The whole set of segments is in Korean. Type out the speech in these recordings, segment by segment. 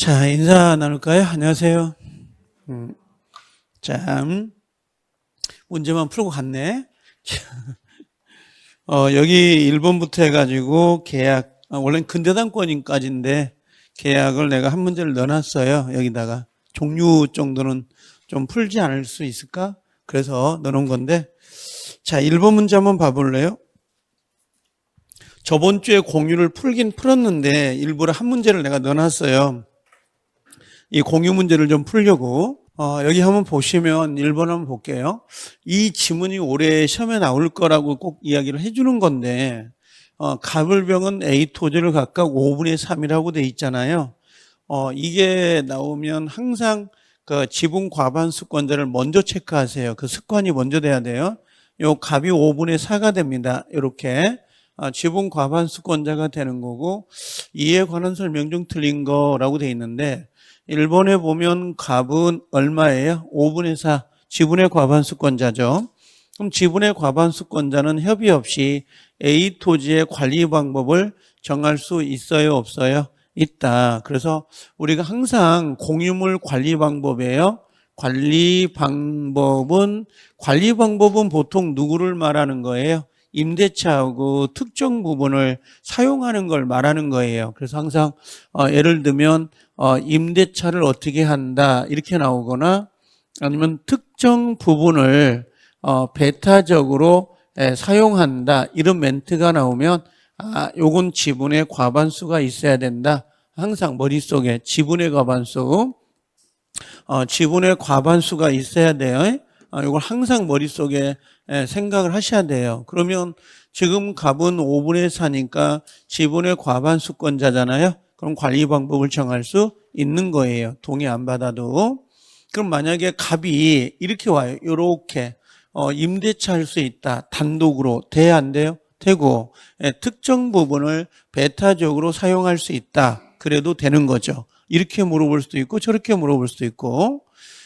자, 인사 나눌까요? 안녕하세요. 자, 문제만 풀고 갔네. 여기 1번부터 해가지고 계약, 원래는 근대단권까지인데 계약을 내가 한 문제를 넣어놨어요. 여기다가 종류 정도는 좀 풀지 않을 수 있을까? 그래서 넣어놓은 건데, 자, 1번 문제 한번 봐볼래요? 저번 주에 공유를 풀긴 풀었는데 일부러 한 문제를 내가 넣어놨어요. 이 공유 문제를 좀 풀려고. 여기 한번 보시면 1번 한번 볼게요. 이 지문이 올해 시험에 나올 거라고 꼭 이야기를 해주는 건데, 가불병은 A 토지를 각각 5분의 3이라고 돼 있잖아요. 이게 나오면 항상 그 지분 과반수권자를 먼저 체크하세요. 그 습관이 먼저 돼야 돼요. 요 값이 5분의 4가 됩니다. 이렇게. 지분 과반수권자가 되는 거고, 이에 관한 설명 중 틀린 거라고 돼 있는데, 1번에 보면 값은 얼마예요? 5분의 4. 지분의 과반수권자죠. 그럼 지분의 과반수권자는 협의 없이 A 토지의 관리 방법을 정할 수 있어요? 없어요? 있다. 그래서 우리가 항상 공유물 관리 방법이에요. 관리 방법은 보통 누구를 말하는 거예요? 임대차하고 특정 부분을 사용하는 걸 말하는 거예요. 그래서 항상 예를 들면 임대차를 어떻게 한다 이렇게 나오거나 아니면 특정 부분을 배타적으로 사용한다 이런 멘트가 나오면 요건 지분의 과반수가 있어야 된다. 항상 머릿속에 지분의 과반수가 있어야 돼요. 이걸 항상 머릿속에 생각을 하셔야 돼요. 그러면 지금 값은 5분의 4니까 지분의 과반수권자잖아요. 그럼 관리 방법을 정할 수 있는 거예요. 동의 안 받아도. 그럼 만약에 값이 이렇게 와요. 이렇게 임대차 할 수 있다. 단독으로 돼야 안 돼요? 되고 특정 부분을 배타적으로 사용할 수 있다. 그래도 되는 거죠. 이렇게 물어볼 수도 있고 저렇게 물어볼 수도 있고.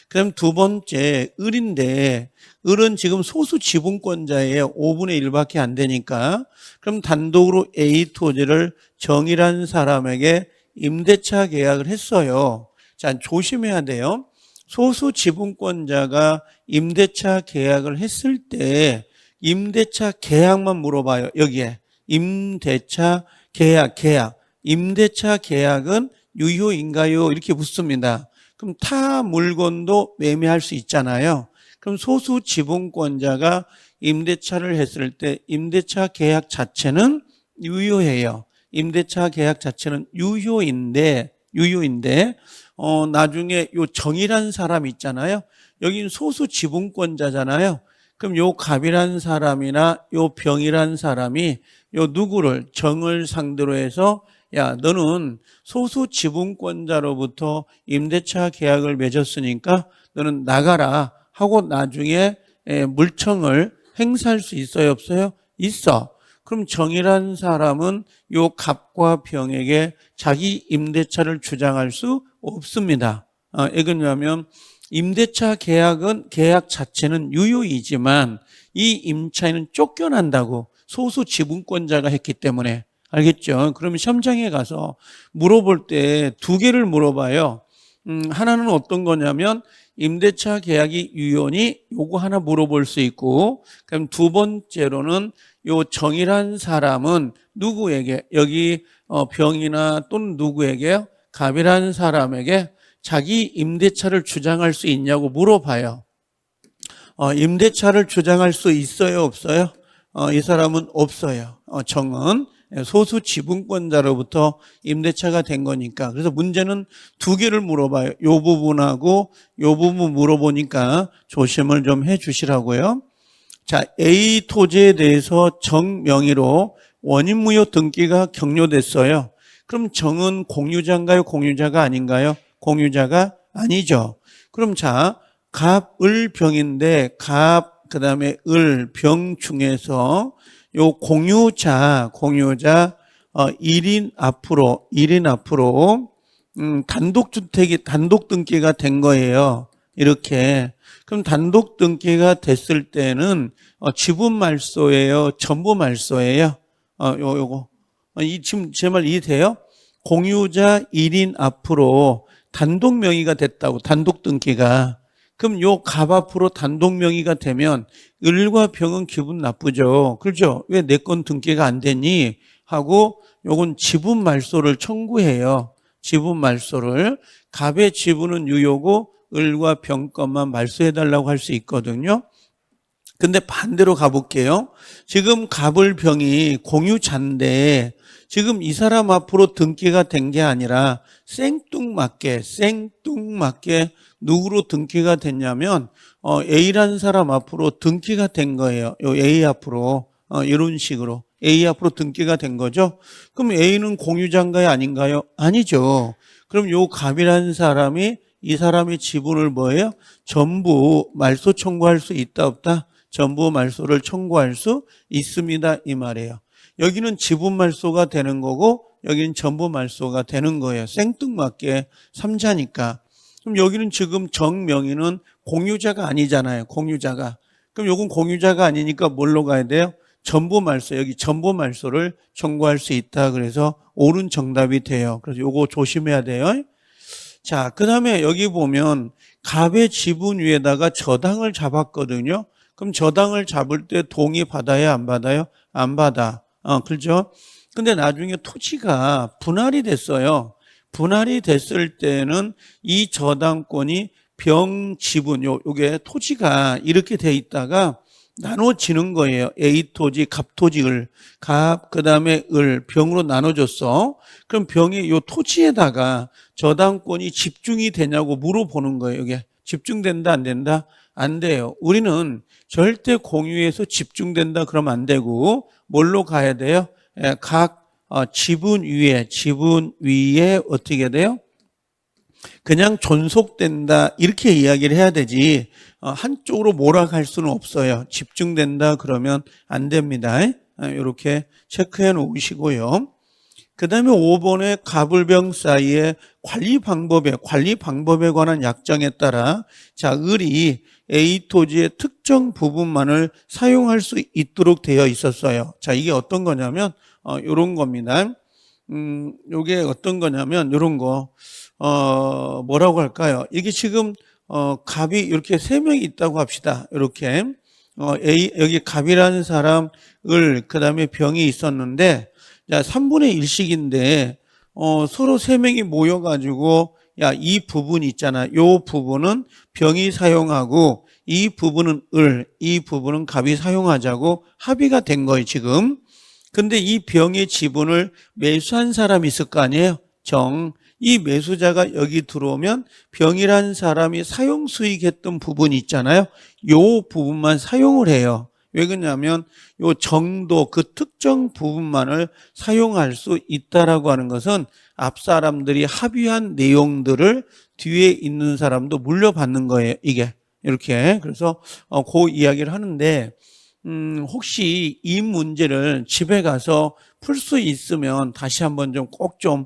그다음 두 번째 을인데 을은 지금 소수 지분권자예요. 5분의 1밖에 안 되니까. 그럼 단독으로 A 토지를 정이라는 사람에게 임대차 계약을 했어요. 자, 조심해야 돼요. 소수 지분권자가 임대차 계약을 했을 때 임대차 계약만 물어봐요. 여기에 임대차 계약. 임대차 계약은 유효인가요? 이렇게 묻습니다. 그럼 타 물건도 매매할 수 있잖아요. 그럼 소수 지분권자가 임대차를 했을 때 임대차 계약 자체는 유효해요. 임대차 계약 자체는 유효인데 나중에 요 정이란 사람 있잖아요. 여기는 소수 지분권자잖아요. 그럼 요 갑이란 사람이나 요 병이란 사람이 요 누구를 정을 상대로 해서 야, 너는 소수 지분권자로부터 임대차 계약을 맺었으니까 너는 나가라 하고 나중에 물청을 행사할 수 있어요? 없어요? 있어. 그럼 정이라는 사람은 요 갑과 병에게 자기 임대차를 주장할 수 없습니다. 왜냐하면 임대차 계약은 계약 자체는 유효이지만 이 임차인은 쫓겨난다고 소수 지분권자가 했기 때문에. 알겠죠? 그러면 시험장에 가서 물어볼 때 두 개를 물어봐요. 하나는 어떤 거냐면 임대차 계약이 유효니 요거 하나 물어볼 수 있고, 그럼 두 번째로는 요 정이란 사람은 누구에게, 여기 병이나 또는 누구에게요? 갑이라는 사람에게 자기 임대차를 주장할 수 있냐고 물어봐요. 임대차를 주장할 수 있어요? 없어요? 이 사람은 없어요. 정은 소수 지분권자로부터 임대차가 된 거니까. 그래서 문제는 두 개를 물어봐요. 요 부분하고 요 부분 물어보니까 조심을 좀 해 주시라고요. 자, A 토지에 대해서 정 명의로 원인무효 등기가 격려됐어요. 그럼 정은 공유자인가요? 공유자가 아닌가요? 공유자가 아니죠. 그럼 자, 갑, 을, 병인데 갑, 그 다음에 을, 병 중에서 요 공유자 1인 앞으로 단독주택이 단독 등기가 된 거예요. 이렇게. 그럼 단독 등기가 됐을 때는 지분 말소예요, 전부 말소예요. 요거 지금 제 말 이해돼요? 공유자 1인 앞으로 단독 명의가 됐다고, 단독 등기가. 그럼 요 갑 앞으로 단독 명의가 되면 을과 병은 기분 나쁘죠. 그렇죠? 왜 내 건 등기가 안 되니? 하고 요건 지분 말소를 청구해요. 지분 말소를. 갑의 지분은 유효고 을과 병 것만 말소해달라고 할 수 있거든요. 근데 반대로 가볼게요. 지금 갑을 병이 공유자인데 지금 이 사람 앞으로 등기가 된 게 아니라 생뚱맞게 누구로 등기가 됐냐면 A라는 사람 앞으로 등기가 된 거예요. 요 A 앞으로 이런 식으로 A 앞으로 등기가 된 거죠. 그럼 A는 공유자인가요, 아닌가요? 아니죠. 그럼 요 갑이라는 사람이 이 사람의 지분을 뭐예요? 전부 말소 청구할 수 있다 없다? 전부 말소를 청구할 수 있습니다, 이 말이에요. 여기는 지분 말소가 되는 거고 여기는 전부 말소가 되는 거예요. 생뚱맞게 3자니까. 그럼 여기는 지금 정명의는 공유자가 아니잖아요. 공유자가. 그럼 요건 공유자가 아니니까 뭘로 가야 돼요? 전부 말소, 여기 전부 말소를 청구할 수 있다. 그래서 옳은 정답이 돼요. 그래서 요거 조심해야 돼요. 자, 그 다음에 여기 보면 갑의 지분 위에다가 저당을 잡았거든요. 그럼 저당을 잡을 때 동의 받아야 안 받아요? 안 받아. 그렇죠? 근데 나중에 토지가 분할이 됐어요. 분할이 됐을 때는 이 저당권이 병 지분, 요게 토지가 이렇게 돼 있다가 나눠지는 거예요. A 토지, 갑 토지, 을. 갑, 그 다음에 을, 병으로 나눠줬어. 그럼 병이 요 토지에다가 저당권이 집중이 되냐고 물어보는 거예요. 이게 집중된다, 안 된다? 안 돼요. 우리는 절대 공유해서 집중된다 그러면 안 되고 뭘로 가야 돼요? 각 지분 위에 어떻게 돼요? 그냥 존속된다 이렇게 이야기를 해야 되지 한쪽으로 몰아갈 수는 없어요. 집중된다 그러면 안 됩니다. 이렇게 체크해 놓으시고요. 그 다음에 5번에 갑을병 사이의 관리 방법에 관한 약정에 따라 자, 을이 A 토지의 특정 부분만을 사용할 수 있도록 되어 있었어요. 자, 이게 어떤 거냐면 요런 겁니다. 요게 어떤 거냐면 요런 거 뭐라고 할까요? 이게 지금 갑이 이렇게 3명이 있다고 합시다. 이렇게 A 여기 갑이라는 사람 을 그다음에 병이 있었는데 자, 3분의 1씩인데 서로 3명이 모여 가지고 야, 이 부분 있잖아. 요 부분은 병이 사용하고 이 부분은 이 부분은 갑이 사용하자고 합의가 된 거예요, 지금. 근데 이 병의 지분을 매수한 사람이 있을 거 아니에요? 이 매수자가 여기 들어오면 병이라는 사람이 사용 수익했던 부분이 있잖아요. 요 부분만 사용을 해요. 왜 그러냐면 요 정도 그 특정 부분만을 사용할 수 있다라고 하는 것은 앞 사람들이 합의한 내용들을 뒤에 있는 사람도 물려받는 거예요. 이게 이렇게. 그래서 그 이야기를 하는데 혹시 이 문제를 집에 가서 풀 수 있으면 다시 한번 좀 꼭 좀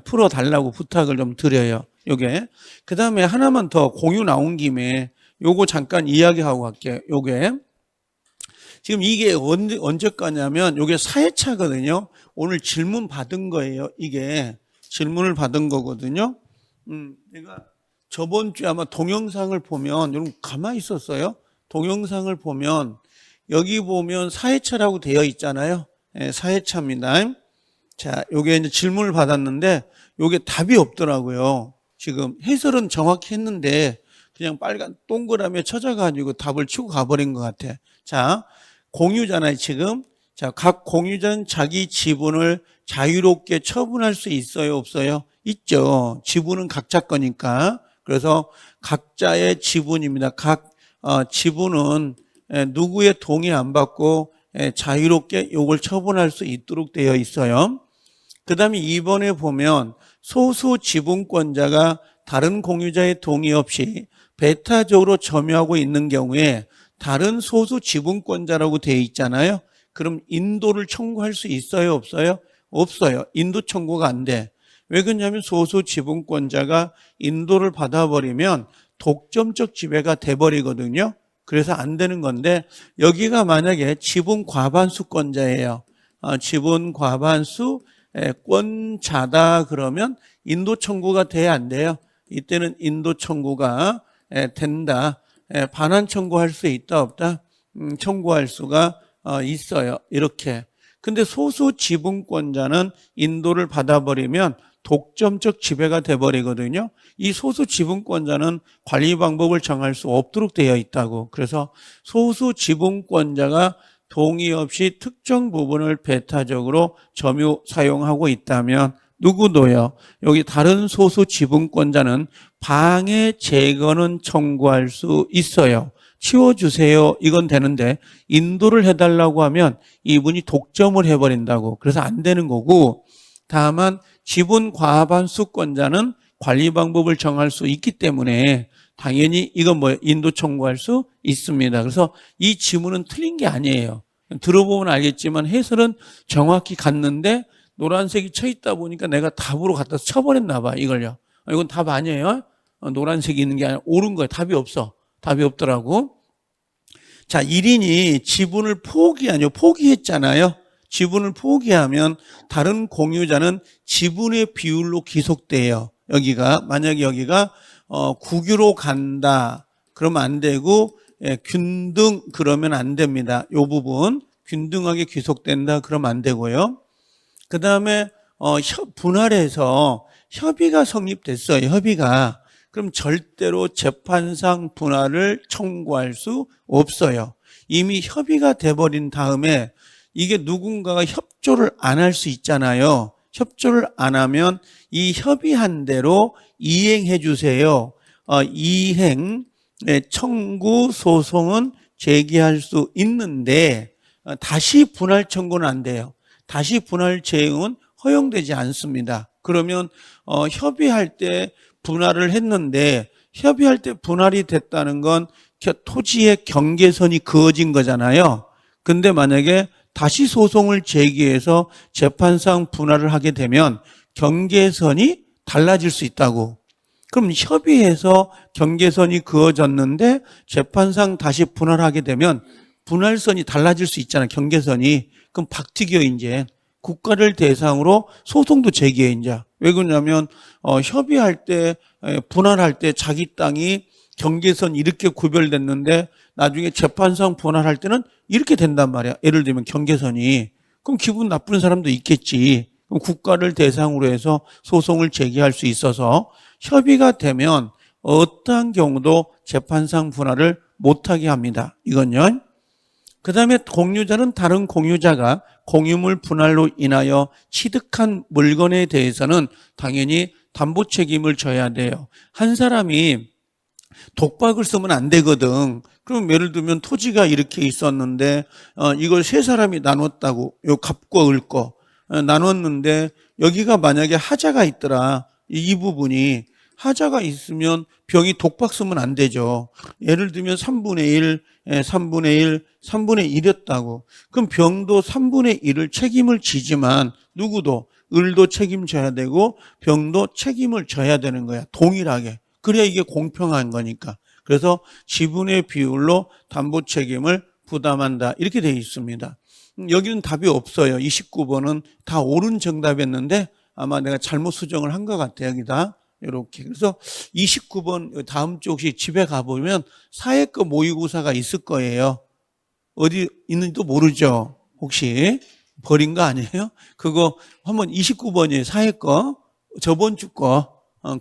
풀어달라고 부탁을 좀 드려요. 요게. 그 다음에 하나만 더 공유 나온 김에 요거 잠깐 이야기하고 갈게요. 요게. 지금 이게 언제 까냐면 요게 4회차거든요. 오늘 질문 받은 거예요. 이게 질문을 받은 거거든요. 내가 저번 주에 아마 동영상을 보면 여러분 가만히 있었어요. 동영상을 보면 여기 보면 4회차라고 되어 있잖아요. 4회차입니다. 자, 요게 이제 질문을 받았는데 요게 답이 없더라고요. 지금 해설은 정확히 했는데 그냥 빨간 동그라미에 쳐져가지고 답을 치고 가버린 것 같아. 자, 공유잖아요, 지금. 자, 각 공유자는 자기 지분을 자유롭게 처분할 수 있어요, 없어요? 있죠. 지분은 각자 거니까. 그래서 각자의 지분입니다. 각 지분은 누구의 동의 안 받고 자유롭게 이걸 처분할 수 있도록 되어 있어요. 그 다음에 2번에 보면 소수 지분권자가 다른 공유자의 동의 없이 배타적으로 점유하고 있는 경우에 다른 소수 지분권자라고 되어 있잖아요. 그럼 인도를 청구할 수 있어요, 없어요? 없어요. 인도 청구가 안 돼. 왜 그러냐면 소수 지분권자가 인도를 받아버리면 독점적 지배가 돼버리거든요. 그래서 안 되는 건데 여기가 만약에 지분 과반수권자예요. 지분 과반수 권자다 그러면 인도 청구가 돼야 안 돼요? 이때는 인도 청구가 된다. 반환 청구할 수 있다 없다? 청구할 수가 있어요. 이렇게. 근데 소수 지분권자는 인도를 받아버리면 독점적 지배가 돼버리거든요. 이 소수 지분권자는 관리 방법을 정할 수 없도록 되어 있다고. 그래서 소수 지분권자가 동의 없이 특정 부분을 배타적으로 점유 사용하고 있다면 누구도요. 여기 다른 소수 지분권자는 방해 제거는 청구할 수 있어요. 치워주세요. 이건 되는데 인도를 해달라고 하면 이분이 독점을 해버린다고. 그래서 안 되는 거고, 다만 지분 과반수권자는 관리 방법을 정할 수 있기 때문에 당연히 이건 인도 청구할 수 있습니다. 그래서 이 지문은 틀린 게 아니에요. 들어보면 알겠지만 해설은 정확히 갔는데 노란색이 쳐 있다 보니까 내가 답으로 갖다 쳐버렸나 봐, 이걸요. 이건 답 아니에요. 노란색이 있는 게 아니라 옳은 거예요. 답이 없어. 답이 없더라고. 자, 1인이 지분을 포기했잖아요. 지분을 포기하면 다른 공유자는 지분의 비율로 귀속돼요. 만약에 여기가 국유로 간다 그러면 안 되고, 균등 그러면 안 됩니다. 이 부분 균등하게 귀속된다 그러면 안 되고요. 그 다음에 분할해서 협의가 성립됐어요. 협의가. 그럼 절대로 재판상 분할을 청구할 수 없어요. 이미 협의가 돼버린 다음에 이게 누군가가 협조를 안 할 수 있잖아요. 협조를 안 하면 이 협의한 대로 이행해 주세요. 이행 청구 소송은 제기할 수 있는데 다시 분할 청구는 안 돼요. 다시 분할 제행은 허용되지 않습니다. 그러면 협의할 때 분할을 했는데 협의할 때 분할이 됐다는 건 토지의 경계선이 그어진 거잖아요. 근데 만약에 다시 소송을 제기해서 재판상 분할을 하게 되면 경계선이 달라질 수 있다고. 그럼 협의해서 경계선이 그어졌는데 재판상 다시 분할하게 되면 분할선이 달라질 수 있잖아요. 경계선이. 그럼 박튀겨 이제. 국가를 대상으로 소송도 제기해 이제. 왜 그러냐면 협의할 때 분할할 때 자기 땅이 경계선 이렇게 구별됐는데 나중에 재판상 분할할 때는 이렇게 된단 말이야. 예를 들면 경계선이. 그럼 기분 나쁜 사람도 있겠지. 그럼 국가를 대상으로 해서 소송을 제기할 수 있어서 협의가 되면 어떠한 경우도 재판상 분할을 못하게 합니다. 이건요. 그 다음에 공유자는 다른 공유자가 공유물 분할로 인하여 취득한 물건에 대해서는 당연히 담보 책임을 져야 돼요. 한 사람이 독박을 쓰면 안 되거든. 그럼 예를 들면 토지가 이렇게 있었는데 이걸 세 사람이 나눴다고, 요 갑과 을 거 나눴는데 여기가 만약에 하자가 있더라. 이 부분이 하자가 있으면 병이 독박 쓰면 안 되죠. 예를 들면 3분의 1, 3분의 1, 3분의 1이었다고. 그럼 병도 3분의 1을 책임을 지지만 누구도 을도 책임져야 되고 병도 책임을 져야 되는 거야. 동일하게. 그래야 이게 공평한 거니까. 그래서 지분의 비율로 담보 책임을 부담한다. 이렇게 되어 있습니다. 여기는 답이 없어요. 29번은 다 옳은 정답이었는데 아마 내가 잘못 수정을 한 것 같아요. 여기다. 이렇게. 그래서 29번 다음 주 혹시 집에 가보면 사회과 모의고사가 있을 거예요. 어디 있는지도 모르죠. 혹시 버린 거 아니에요? 그거 한번 29번이에요. 사회과. 저번 주 거.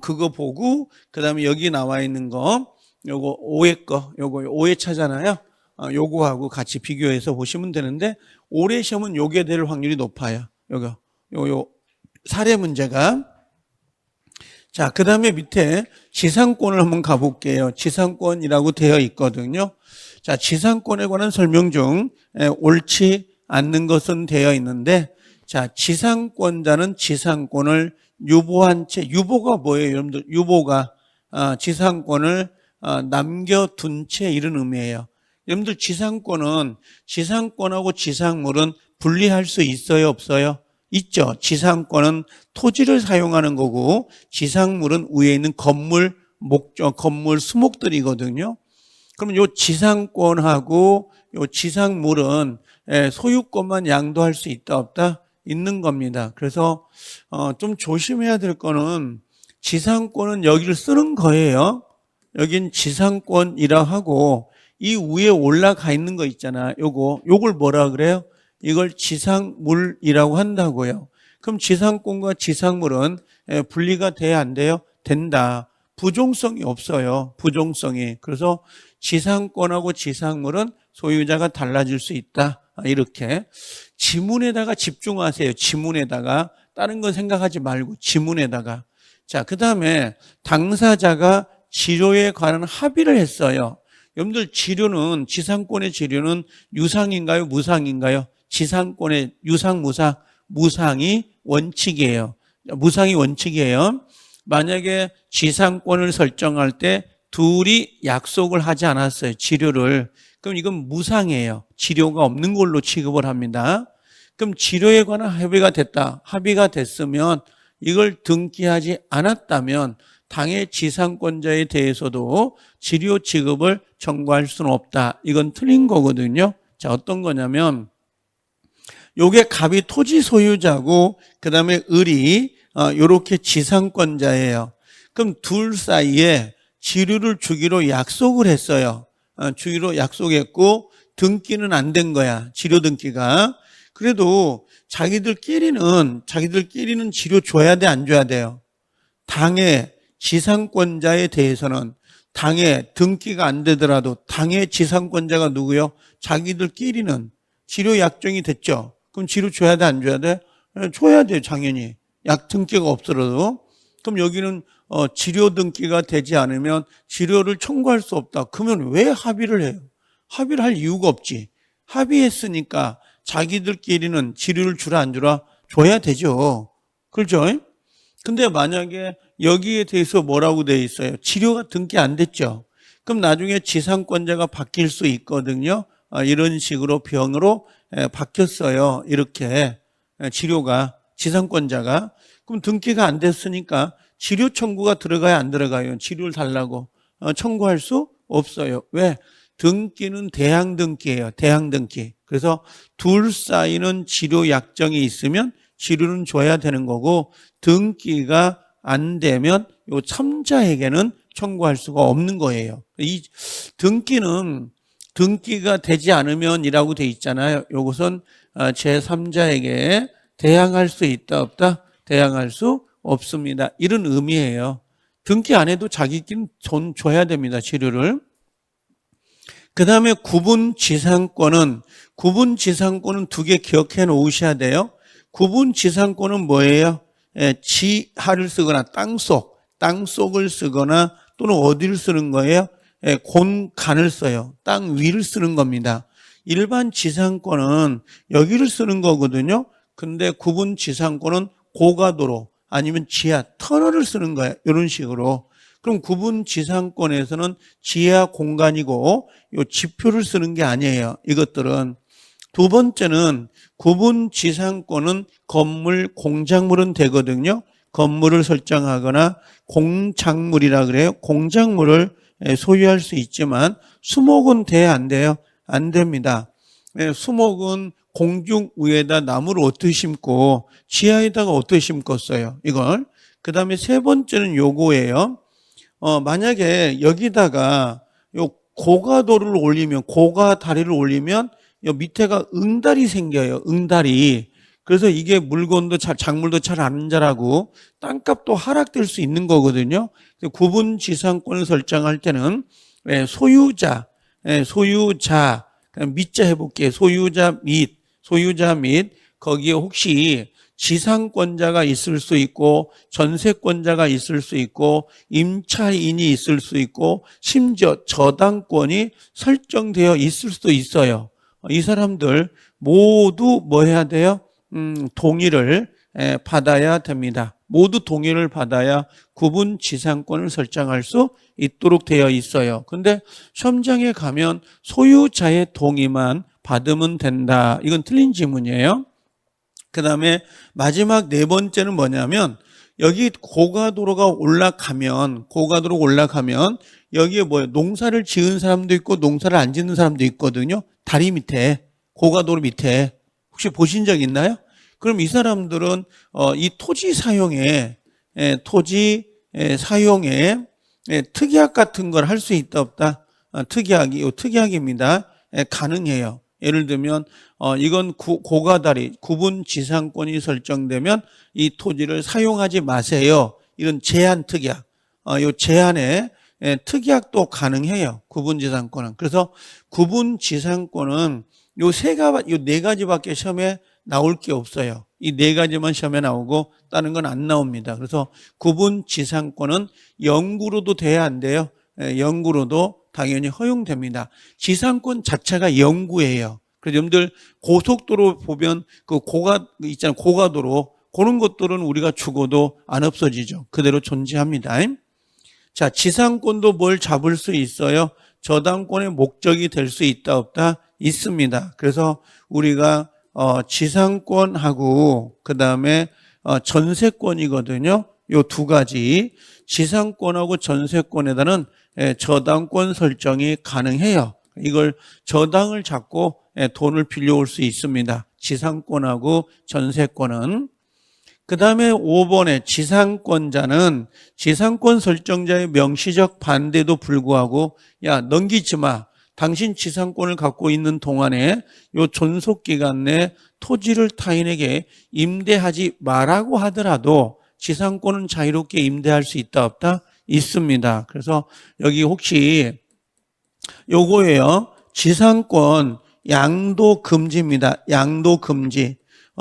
그거 보고 그다음에 여기 나와 있는 거 요거 5회 거 요거 5회차잖아요. 요거하고 같이 비교해서 보시면 되는데 올해 시험은 요게 될 확률이 높아요. 요 사례 문제가. 자, 그다음에 밑에 지상권을 한번 가볼게요. 지상권이라고 되어 있거든요. 자, 지상권에 관한 설명 중 옳지 않는 것은 되어 있는데, 자, 지상권자는 지상권을 유보한 채, 유보가 뭐예요, 여러분들? 유보가 지상권을 남겨둔 채 이런 의미예요. 여러분들 지상권은 지상권하고 지상물은 분리할 수 있어요, 없어요? 있죠. 지상권은 토지를 사용하는 거고 지상물은 위에 있는 건물, 목적, 건물, 수목들이거든요. 그럼 요 지상권하고 요 지상물은 소유권만 양도할 수 있다 없다? 있는 겁니다. 그래서 좀 조심해야 될 거는 지상권은 여기를 쓰는 거예요. 여긴 지상권이라 하고 이 위에 올라가 있는 거 있잖아. 요걸 뭐라 그래요? 이걸 지상물이라고 한다고요. 그럼 지상권과 지상물은 분리가 돼야 안 돼요? 된다. 부종성이 없어요. 부종성이. 그래서 지상권하고 지상물은 소유자가 달라질 수 있다. 이렇게 지문에다가 집중하세요. 지문에다가 다른 건 생각하지 말고 지문에다가. 자, 그다음에 당사자가 치료에 관한 합의를 했어요. 여러분들 치료는 지상권의 치료는 유상인가요? 무상인가요? 지상권의 유상, 무상, 무상이 원칙이에요. 무상이 원칙이에요. 만약에 지상권을 설정할 때 둘이 약속을 하지 않았어요. 치료를. 그럼 이건 무상이에요. 치료가 없는 걸로 취급을 합니다. 그럼 치료에 관한 합의가 됐다. 합의가 됐으면 이걸 등기하지 않았다면 당해 지상권자에 대해서도 치료 지급을 청구할 수는 없다. 이건 틀린 거거든요. 자, 어떤 거냐면 요게 갑이 토지 소유자고 그다음에 을이 요렇게 지상권자예요. 그럼 둘 사이에 지료를 주기로 약속을 했어요. 주기로 약속했고 등기는 안 된 거야. 치료 등기가. 그래도 자기들끼리는 치료 줘야 돼, 안 줘야 돼요? 당의 지상권자에 대해서는 당의 등기가 안 되더라도 당의 지상권자가 누구요? 자기들끼리는 치료 약정이 됐죠. 그럼 치료 줘야 돼, 안 줘야 돼? 줘야 돼요, 당연히. 약 등기가 없더라도. 그럼 여기는 치료 등기가 되지 않으면 치료를 청구할 수 없다. 그러면 왜 합의를 해요? 합의를 할 이유가 없지. 합의했으니까 자기들끼리는 치료를 주라 안 주라 줘야 되죠. 그렇죠? 근데 만약에 여기에 대해서 뭐라고 돼 있어요? 치료가 등기 안 됐죠. 그럼 나중에 지상권자가 바뀔 수 있거든요. 이런 식으로 병으로 바뀌었어요. 이렇게 치료가 지상권자가. 그럼 등기가 안 됐으니까 치료 청구가 들어가야 안 들어가요? 치료를 달라고 청구할 수 없어요. 왜? 등기는 대항 등기예요. 대항 등기. 그래서 둘 사이는 치료 약정이 있으면 치료는 줘야 되는 거고 등기가 안 되면 요 참자에게는 청구할 수가 없는 거예요. 이 등기가 되지 않으면이라고 돼 있잖아요. 요것은 제3자에게 대항할 수 있다 없다? 대항할 수 없습니다. 이런 의미예요. 등기 안 해도 자기끼리 돈 줘야 됩니다. 치료를. 그 다음에 구분지상권은 두 개 기억해 놓으셔야 돼요. 구분지상권은 뭐예요? 지하를 쓰거나 땅속을 쓰거나 또는 어디를 쓰는 거예요? 곤간을 써요. 땅 위를 쓰는 겁니다. 일반 지상권은 여기를 쓰는 거거든요. 근데 구분지상권은 고가도로 아니면 지하 터널을 쓰는 거예요. 이런 식으로. 그럼 구분지상권에서는 지하 공간이고 요 지표를 쓰는 게 아니에요. 이것들은. 두 번째는 구분지상권은 건물, 공작물은 되거든요. 건물을 설정하거나 공작물이라 그래요. 공작물을 소유할 수 있지만 수목은 돼야 안 돼요? 안 됩니다. 수목은 공중 위에다 나무를 어떻게 심고 지하에다가 어떻게 심겠어요? 이걸. 그 다음에 세 번째는 요거예요. 만약에 여기다가 요 고가도를 올리면, 고가 다리를 올리면 요 밑에가 응달이 생겨요. 응달이. 그래서 이게 물건도 작물도 잘 안 자라고 땅값도 하락될 수 있는 거거든요. 구분지상권을 설정할 때는 소유자 밑자 해볼게요. 소유자 및 거기에 혹시 지상권자가 있을 수 있고 전세권자가 있을 수 있고 임차인이 있을 수 있고 심지어 저당권이 설정되어 있을 수도 있어요. 이 사람들 모두 뭐 해야 돼요? 동의를 받아야 됩니다. 모두 동의를 받아야 구분지상권을 설정할 수 있도록 되어 있어요. 근데 시험장에 가면 소유자의 동의만 받으면 된다. 이건 틀린 지문이에요. 그 다음에 마지막 네 번째는 뭐냐면 여기 고가도로가 올라가면 여기에 뭐예요? 농사를 지은 사람도 있고 농사를 안 짓는 사람도 있거든요. 다리 밑에, 고가도로 밑에. 혹시 보신 적 있나요? 그럼 이 사람들은 이 토지 사용에 특약 같은 걸 할 수 있다 없다? 특약입니다. 가능해요. 예를 들면 이건 고가다리 구분지상권이 설정되면 이 토지를 사용하지 마세요. 이런 제한 특약. 이 제한에 특약도 가능해요. 구분지상권은. 그래서 구분지상권은 요 네 가지밖에 시험에 나올 게 없어요. 이 네 가지만 시험에 나오고 다른 건 안 나옵니다. 그래서 구분지상권은 영구로도 돼야 안 돼요. 영구로도 당연히 허용됩니다. 지상권 자체가 영구예요. 그래서 여러분들 고속도로 보면 그 고가도로 그런 것들은 우리가 죽어도 안 없어지죠. 그대로 존재합니다. 자, 지상권도 뭘 잡을 수 있어요? 저당권의 목적이 될 수 있다 없다? 있습니다. 그래서 우리가 지상권하고 그다음에 전세권이거든요. 요 두 가지 지상권하고 전세권에다는 저당권 설정이 가능해요. 이걸 저당을 잡고 돈을 빌려올 수 있습니다. 지상권하고 전세권은. 그 다음에 5번에 지상권자는 지상권 설정자의 명시적 반대도 불구하고 야 넘기지 마. 당신 지상권을 갖고 있는 동안에 요 존속기간 내 토지를 타인에게 임대하지 마라고 하더라도 지상권은 자유롭게 임대할 수 있다 없다? 있습니다. 그래서 여기 혹시 요거예요. 지상권 양도 금지입니다. 양도 금지.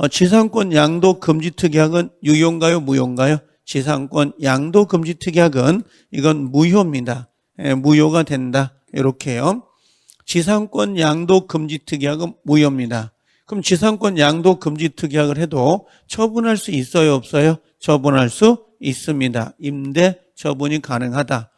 지상권 양도 금지 특약은 유효인가요? 무효인가요? 지상권 양도 금지 특약은 이건 무효입니다. 무효가 된다. 이렇게요. 지상권 양도 금지 특약은 무효입니다. 그럼 지상권 양도 금지 특약을 해도 처분할 수 있어요? 없어요? 처분할 수 있습니다. 임대 처분이 가능하다.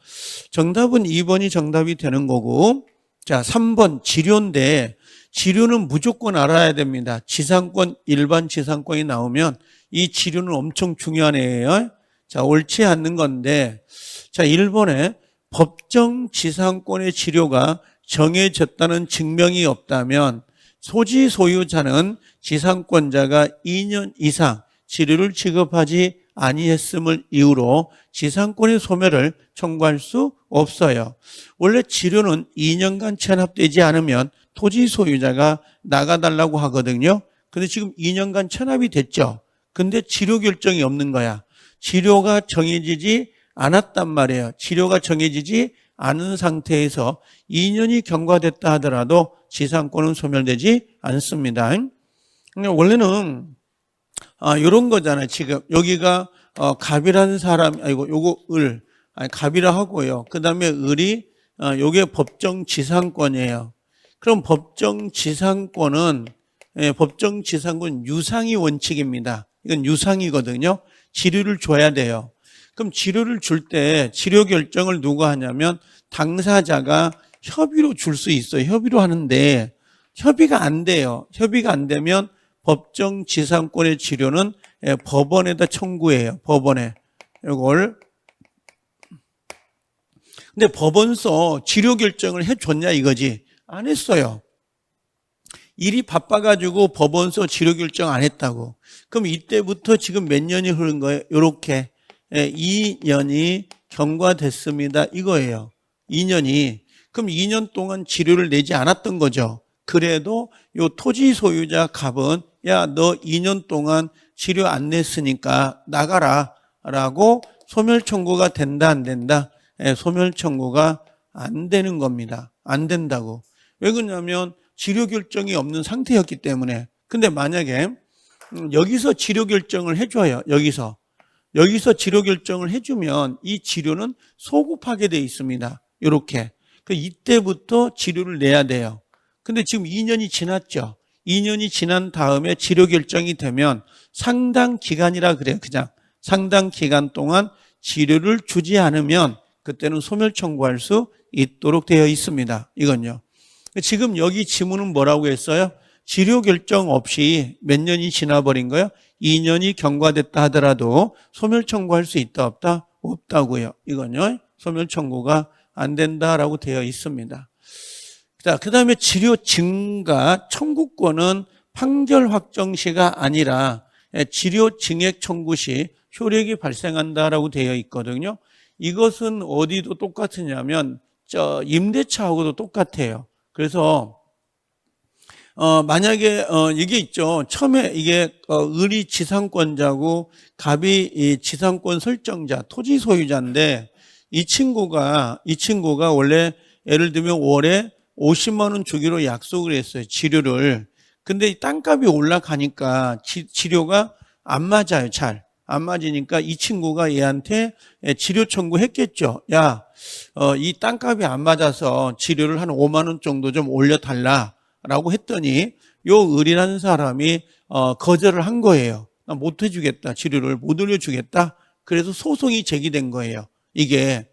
정답은 2번이 정답이 되는 거고, 자 3번 지료인데 지료는 무조건 알아야 됩니다. 지상권 일반 지상권이 나오면 이 지료는 엄청 중요한 애예요. 자 옳지 않는 건데, 자 1번에 법정 지상권의 지료가 정해졌다는 증명이 없다면 소지 소유자는 지상권자가 2년 이상 지료를 지급하지 아니했음을 이유로 지상권의 소멸을 청구할 수 없어요. 원래 지료는 2년간 체납되지 않으면 토지 소유자가 나가달라고 하거든요. 근데 지금 2년간 체납이 됐죠. 근데 지료 결정이 없는 거야. 지료가 정해지지 않았단 말이에요. 지료가 정해지지 않은 상태에서 2년이 경과됐다 하더라도 지상권은 소멸되지 않습니다. 원래는 이런 거잖아요. 지금 여기가 갑이라는 사람, 요거 갑이라 하고요. 그 다음에 을이 요게 법정 지상권이에요. 그럼 법정 지상권은 유상이 원칙입니다. 이건 유상이거든요. 지료를 줘야 돼요. 그럼 지료를 줄 때 지료 결정을 누가 하냐면 당사자가 협의로 줄 수 있어요. 협의로 하는데 협의가 안 돼요. 협의가 안 되면 법정 지상권의 지료는 법원에다 청구해요. 법원에. 이걸. 근데 법원서 지료 결정을 해줬냐 이거지. 안 했어요. 일이 바빠가지고 법원서 지료 결정 안 했다고. 그럼 이때부터 지금 몇 년이 흐른 거예요? 요렇게 2년이 경과됐습니다. 이거예요. 2년이. 그럼 2년 동안 지료를 내지 않았던 거죠. 그래도 요 토지 소유자 갑은 야, 너 2년 동안 지료 안 냈으니까 나가라 라고 소멸 청구가 된다 안 된다? 소멸 청구가 안 되는 겁니다. 안 된다고. 왜 그러냐면 지료 결정이 없는 상태였기 때문에. 근데 만약에 여기서 지료 결정을 해줘요. 여기서 지료 결정을 해주면 이 지료는 소급하게 돼 있습니다. 이렇게. 이때부터 지료를 내야 돼요. 근데 지금 2년이 지났죠. 2년이 지난 다음에 지료 결정이 되면 상당 기간이라 그래요. 그냥 상당 기간 동안 지료를 주지 않으면 그때는 소멸 청구할 수 있도록 되어 있습니다. 이건요. 지금 여기 지문은 뭐라고 했어요? 지료 결정 없이 몇 년이 지나버린 거예요? 2년이 경과됐다 하더라도 소멸 청구할 수 있다 없다? 없다고요. 이건요. 소멸 청구가 안 된다라고 되어 있습니다. 자, 그 다음에 지료 증가 청구권은 판결 확정 시가 아니라 치료 증액 청구 시 효력이 발생한다라고 되어 있거든요. 이것은 어디도 똑같으냐면 임대차하고도 똑같아요. 그래서 만약에 이게 있죠. 처음에 이게 을이 지상권자고 갑이 이 지상권 설정자, 토지 소유자인데 이 친구가 원래 예를 들면 월에 50만 원 주기로 약속을 했어요. 치료를. 근데 이 땅값이 올라가니까 치료가 안 맞아요. 잘 안 맞으니까 이 친구가 얘한테 치료 청구했겠죠. 야, 이 땅값이 안 맞아서 치료를 한 5만 원 정도 좀 올려달라. 라고 했더니 요 을이라는 사람이 거절을 한 거예요. 나 못 해주겠다. 치료를 못 올려주겠다. 그래서 소송이 제기된 거예요. 이게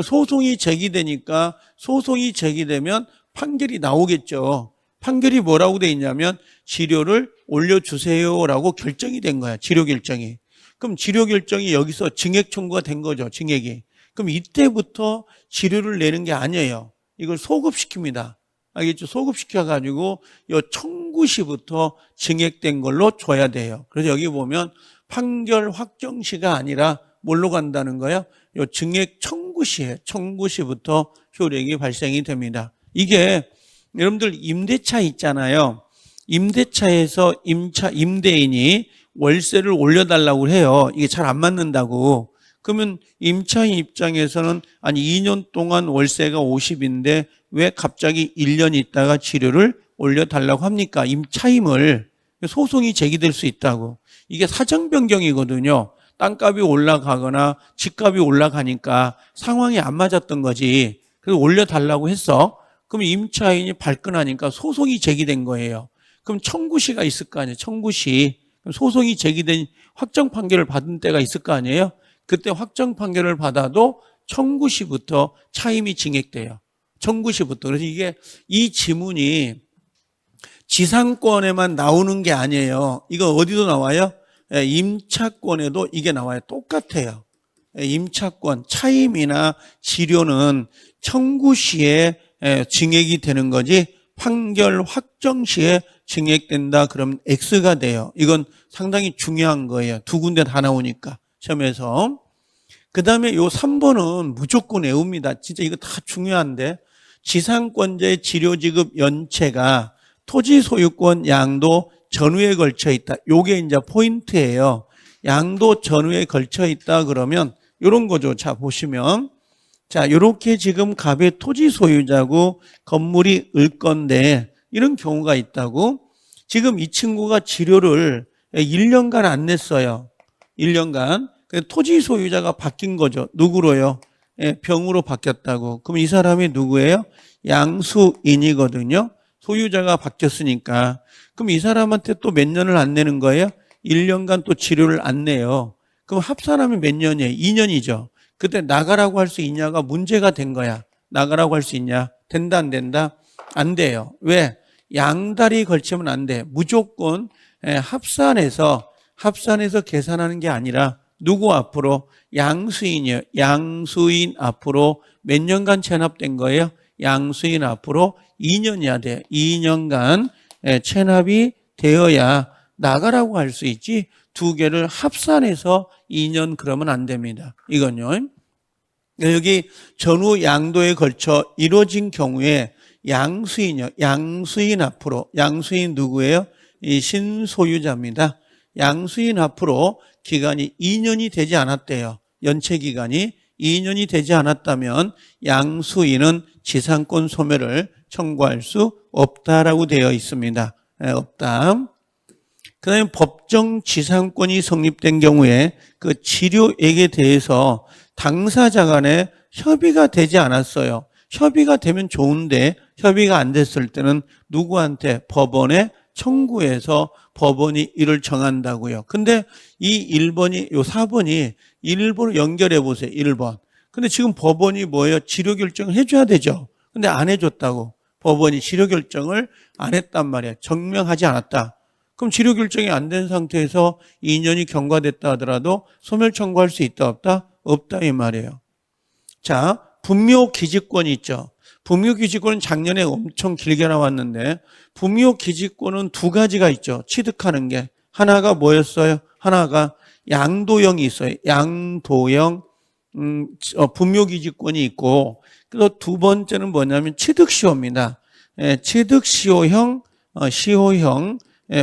소송이 제기되니까 소송이 제기되면 판결이 나오겠죠. 판결이 뭐라고 돼 있냐면 치료를 올려주세요라고 결정이 된 거야. 치료 결정이. 그럼 치료 결정이 여기서 증액 청구가 된 거죠. 증액이. 그럼 이때부터 치료를 내는 게 아니에요. 이걸 소급시킵니다. 알겠죠? 소급시켜가지고 요 청구시부터 증액된 걸로 줘야 돼요. 그래서 여기 보면 판결 확정시가 아니라 뭘로 간다는 거예요? 요 증액 청구시부터 효력이 발생이 됩니다. 이게 여러분들 임대차 있잖아요. 임대차에서 임대인이 월세를 올려달라고 해요. 이게 잘 안 맞는다고. 그러면 임차인 입장에서는 아니 2년 동안 월세가 50인데 왜 갑자기 1년 있다가 치료를 올려달라고 합니까? 임차임을. 소송이 제기될 수 있다고. 이게 사정 변경이거든요. 땅값이 올라가거나 집값이 올라가니까 상황이 안 맞았던 거지. 그래서 올려달라고 했어. 그럼 임차인이 발끈하니까 소송이 제기된 거예요. 그럼 청구시가 있을 거 아니에요. 청구시. 소송이 제기된 확정 판결을 받은 때가 있을 거 아니에요. 그때 확정 판결을 받아도 청구시부터 차임이 증액돼요. 청구시부터. 그래서 이게 이 지문이 지상권에만 나오는 게 아니에요. 이거 어디도 나와요? 임차권에도 이게 나와요. 똑같아요. 임차권, 차임이나 치료는 청구시에 증액이 되는 거지 판결 확정 시에 증액된다 그러면 X가 돼요. 이건 상당히 중요한 거예요. 두 군데 다 나오니까 시험에서. 그 다음에 요 3번은 무조건 외웁니다. 진짜 이거 다 중요한데 지상권자의 치료지급 연체가 토지 소유권 양도 전후에 걸쳐 있다. 요게 이제 포인트예요. 양도 전후에 걸쳐 있다 그러면 요런 거죠. 자 보시면 자 요렇게 지금 갑의 토지 소유자고 건물이 을 건데 이런 경우가 있다고. 지금 이 친구가 치료를 1년간 안 냈어요. 1년간. 토지 소유자가 바뀐 거죠. 누구로요? 병으로 바뀌었다고. 그럼 이 사람이 누구예요? 양수인이거든요. 소유자가 바뀌었으니까. 그럼 이 사람한테 또 몇 년을 안 내는 거예요? 1년간 또 치료를 안 내요. 그럼 합산하면 몇 년이에요? 2년이죠. 그때 나가라고 할 수 있냐가 문제가 된 거야. 나가라고 할 수 있냐? 된다 안 된다? 안 돼요. 왜? 양다리 걸치면 안 돼. 무조건 합산해서 계산하는 게 아니라 누구 앞으로? 양수인이요. 양수인 앞으로 몇 년간 체납된 거예요? 양수인 앞으로 2년이야 돼. 2년간 체납이 되어야 나가라고 할 수 있지. 두 개를 합산해서 2년 그러면 안 됩니다. 이건요. 여기 전후 양도에 걸쳐 이루어진 경우에 양수인이요. 양수인 앞으로. 양수인 누구예요? 이 신소유자입니다. 양수인 앞으로 기간이 2년이 되지 않았대요. 연체 기간이 2년이 되지 않았다면 양수인은 지상권 소멸을 청구할 수 없다라고 되어 있습니다. 없다. 그 다음에 법정 지상권이 성립된 경우에 그 치료액에 대해서 당사자 간에 협의가 되지 않았어요. 협의가 되면 좋은데 협의가 안 됐을 때는 누구한테? 법원에 청구해서 법원이 이를 정한다고요. 근데 이 1번이, 요 4번이 1번으로 연결해 보세요. 1번. 근데 지금 법원이 뭐예요? 치료 결정을 해줘야 되죠. 근데 안 해줬다고. 법원이 치료 결정을 안 했단 말이에요. 증명하지 않았다. 그럼 치료 결정이 안 된 상태에서 2년이 경과됐다 하더라도 소멸 청구할 수 있다 없다? 없다 이 말이에요. 자, 분묘기지권이 있죠. 분묘기지권은 작년에 엄청 길게 나왔는데 분묘기지권은 두 가지가 있죠. 취득하는 게. 하나가 뭐였어요? 하나가 양도형이 있어요. 양도형 분묘기지권이 있고, 그리고 두 번째는 뭐냐면 취득시효입니다. 취득시효형, 시효형